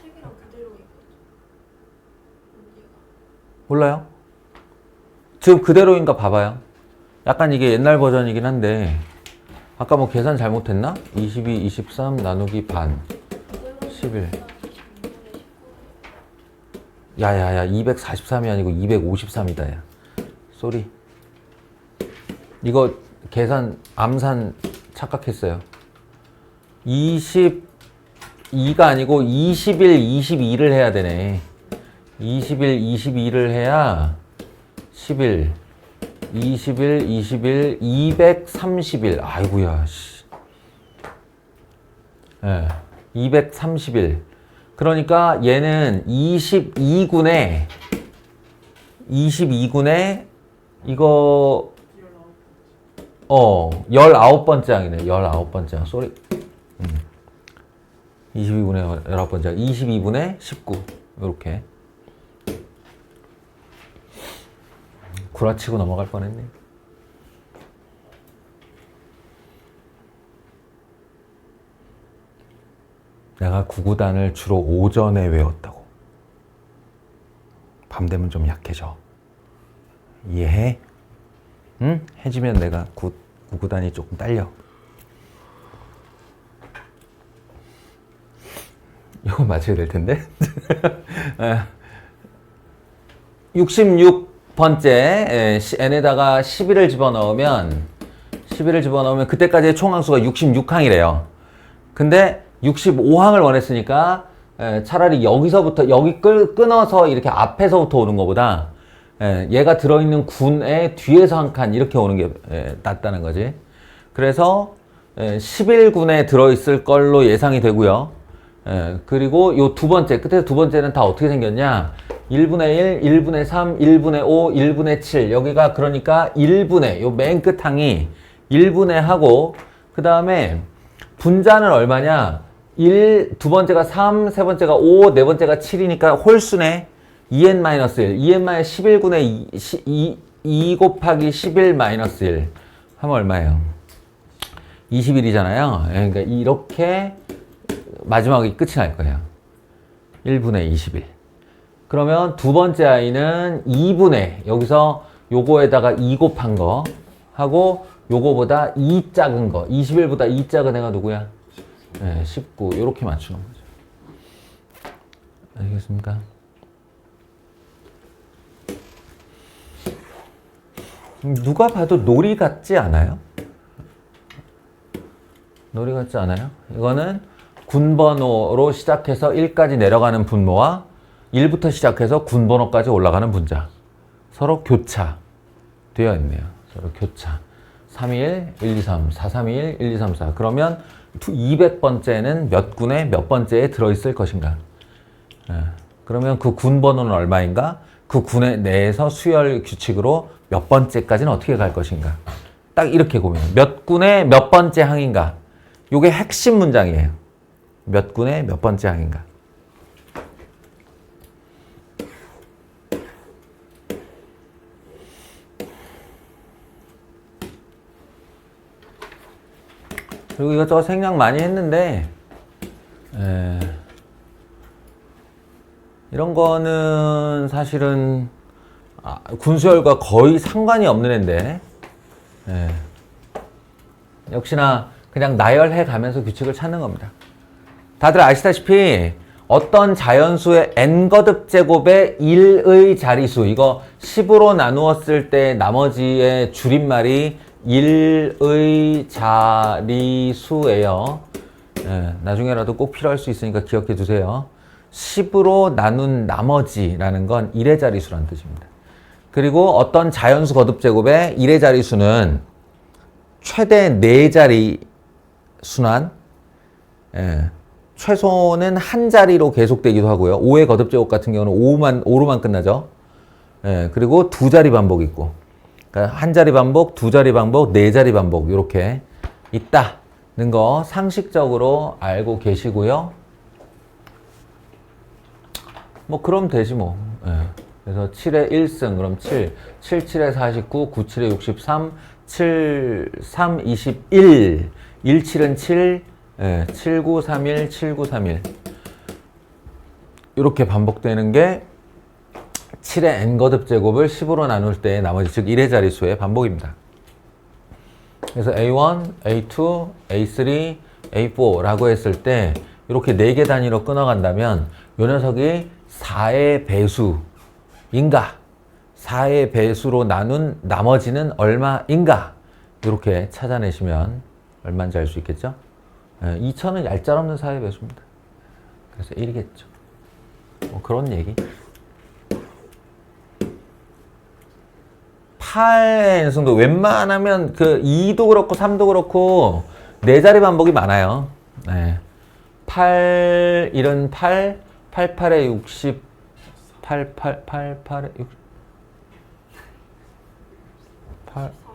책이랑 그대로 있거든. 문제가. 몰라요? 지금 그대로인가 봐봐요. 약간 이게 옛날 버전이긴 한데 아까 뭐 계산 잘못했나? 22, 23 나누기 반 11. 야야야 243이 아니고 253이다 야. 쏘리. 이거 계산 암산 착각했어요. 22가 아니고 21, 22를 해야 되네. 21, 22를 해야 11, 21, 21, 231. 아이고야, 씨. 예, 231. 그러니까 얘는 22군에 이거 19번째 항이네. 19번째 항. 쏘리. 22분의 19번째 항. 22분의 19. 요렇게. 구라치고 넘어갈 뻔했네. 내가 구구단을 주로 오전에 외웠다고. 밤 되면 좀 약해져. 이해해? 응? 해지면 내가 구구단이 조금 딸려. 이거 맞춰야 될 텐데. 66번째 n에다가 11을 집어넣으면 그때까지의 총항수가 66항이래요. 근데 65항을 원했으니까 차라리 여기서부터 여기 끊어서 이렇게 앞에서부터 오는 것보다 얘가 들어있는 군의 뒤에서 한 칸 이렇게 오는 게 낫다는 거지. 그래서 11군에 들어있을 걸로 예상이 되고요. 그리고 요 두 번째, 끝에 두 번째는 다 어떻게 생겼냐? 1분의 1, 1분의 3, 1분의 5, 1분의 7. 여기가 그러니까 1분의, 요 맨 끝 항이 1분의 하고, 그 다음에 분자는 얼마냐? 1, 두 번째가 3, 세 번째가 5, 네 번째가 7이니까 홀수네. 2n-1, 2n-11분의 2 곱하기 11-1 하면 얼마예요? 21이잖아요. 그러니까 이렇게 마지막이 끝이 날 거예요. 1분의 21. 그러면 두 번째 아이는 2분의, 여기서 요거에다가 2 곱한 거 하고 요거보다 2 작은 거, 21보다 2 작은 애가 누구야? 19. 이렇게 맞추는 거죠. 알겠습니까? 누가 봐도 놀이 같지 않아요? 놀이 같지 않아요? 이거는 군번호로 시작해서 1까지 내려가는 분모와 1부터 시작해서 군번호까지 올라가는 분자. 서로 교차 되어 있네요. 서로 교차. 321, 1, 2, 3, 4, 3, 1, 1, 2, 3, 4. 그러면 200번째는 몇 군에 몇 번째에 들어있을 것인가? 그러면 그 군번호는 얼마인가? 그 군의 내에서 수열 규칙으로 몇 번째까지는 어떻게 갈 것인가? 딱 이렇게 고민해요. 몇 군의 몇 번째 항인가? 요게 핵심 문장이에요. 몇 군의 몇 번째 항인가? 그리고 이것저것 생략 많이 했는데 이런 거는 사실은 군수열과 거의 상관이 없는 애인데 역시나 그냥 나열해 가면서 규칙을 찾는 겁니다. 다들 아시다시피 어떤 자연수의 n거듭 제곱의 1의 자리수, 이거 10으로 나누었을 때 나머지의 줄임말이 1의 자리수예요. 나중에라도 꼭 필요할 수 있으니까 기억해 두세요. 10으로 나눈 나머지라는 건 1의 자리수라는 뜻입니다. 그리고 어떤 자연수 거듭 제곱의 1의 자리수는 최대 4자리 순환, 최소는 한 자리로 계속되기도 하고요. 5의 거듭 제곱 같은 경우는 5로만 끝나죠. 그리고 2자리 반복 있고, 그러니까 한 자리 반복, 2자리 반복, 4자리 반복 이렇게 있다는 거 상식적으로 알고 계시고요. 뭐 그럼 되지 뭐. 그래서 7에 1승 그럼 7, 7, 7에 49, 9, 7에 63, 7, 3, 21, 1, 7은 7, 7, 9, 3, 1, 7, 9, 3, 1 이렇게 반복되는 게 7의 n거듭 제곱을 10으로 나눌 때 나머지 즉 1의 자리수의 반복입니다. 그래서 A1, A2, A3, A4라고 했을 때 이렇게 4개 단위로 끊어간다면 이 녀석이 4의 배수인가? 4의 배수로 나눈 나머지는 얼마인가? 이렇게 찾아내시면 얼마인지 알 수 있겠죠? 2,000은 얄짤없는 4의 배수입니다. 그래서 1이겠죠. 뭐 그런 얘기. 8의 n승도 웬만하면 그 2도 그렇고 3도 그렇고 4자리 반복이 많아요. 8, 78, 88에 60, 88, 88에 60,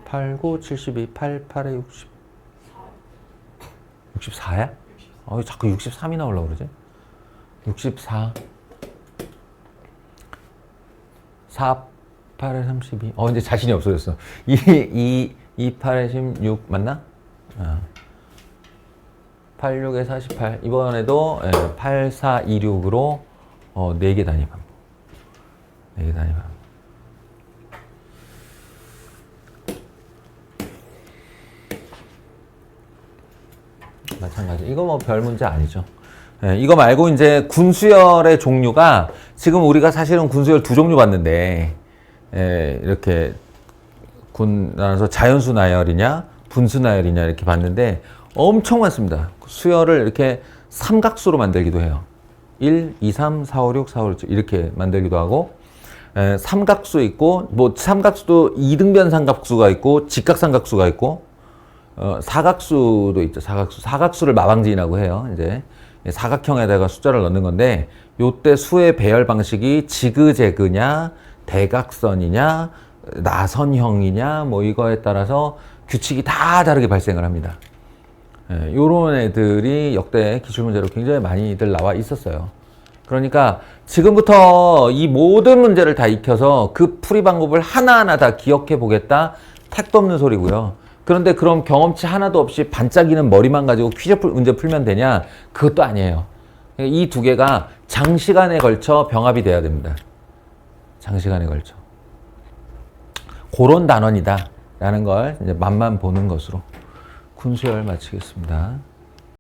8, 9, 72, 88에 60, 64야? 자꾸 63이 나오려고 그러지? 64, 4, 8에 32. 이제 자신이 없어졌어. 2, 8에 16 맞나? 86에 48. 이번에도 8, 4, 2, 6으로 4개 단위 반복. 4개 단위 반복. 마찬가지. 이거 뭐 별 문제 아니죠. 이거 말고 이제 군수열의 종류가 지금 우리가 사실은 군수열 2종류 봤는데 이렇게 나눠서 자연수 나열이냐 분수 나열이냐 이렇게 봤는데 엄청 많습니다. 수열을 이렇게 삼각수로 만들기도 해요. 1, 2, 3, 4, 5, 6, 4, 5, 6 이렇게 만들기도 하고 삼각수 있고, 뭐 삼각수도 이등변 삼각수가 있고, 직각삼각수가 있고, 사각수도 있죠. 사각수를 마방지인하고 해요. 이제 사각형에다가 숫자를 넣는 건데, 요때 수의 배열 방식이 지그재그냐, 대각선이냐, 나선형이냐, 뭐 이거에 따라서 규칙이 다 다르게 발생을 합니다. 요런 애들이 역대 기출문제로 굉장히 많이들 나와 있었어요. 그러니까 지금부터 이 모든 문제를 다 익혀서 그 풀이 방법을 하나하나 다 기억해 보겠다. 택도 없는 소리고요. 그런데 그럼 경험치 하나도 없이 반짝이는 머리만 가지고 퀴즈 문제 풀면 되냐? 그것도 아니에요. 이 두 개가 장시간에 걸쳐 병합이 돼야 됩니다. 장시간에 걸쳐. 그런 단원이다. 라는 걸 이제 맛만 보는 것으로 군수열 마치겠습니다.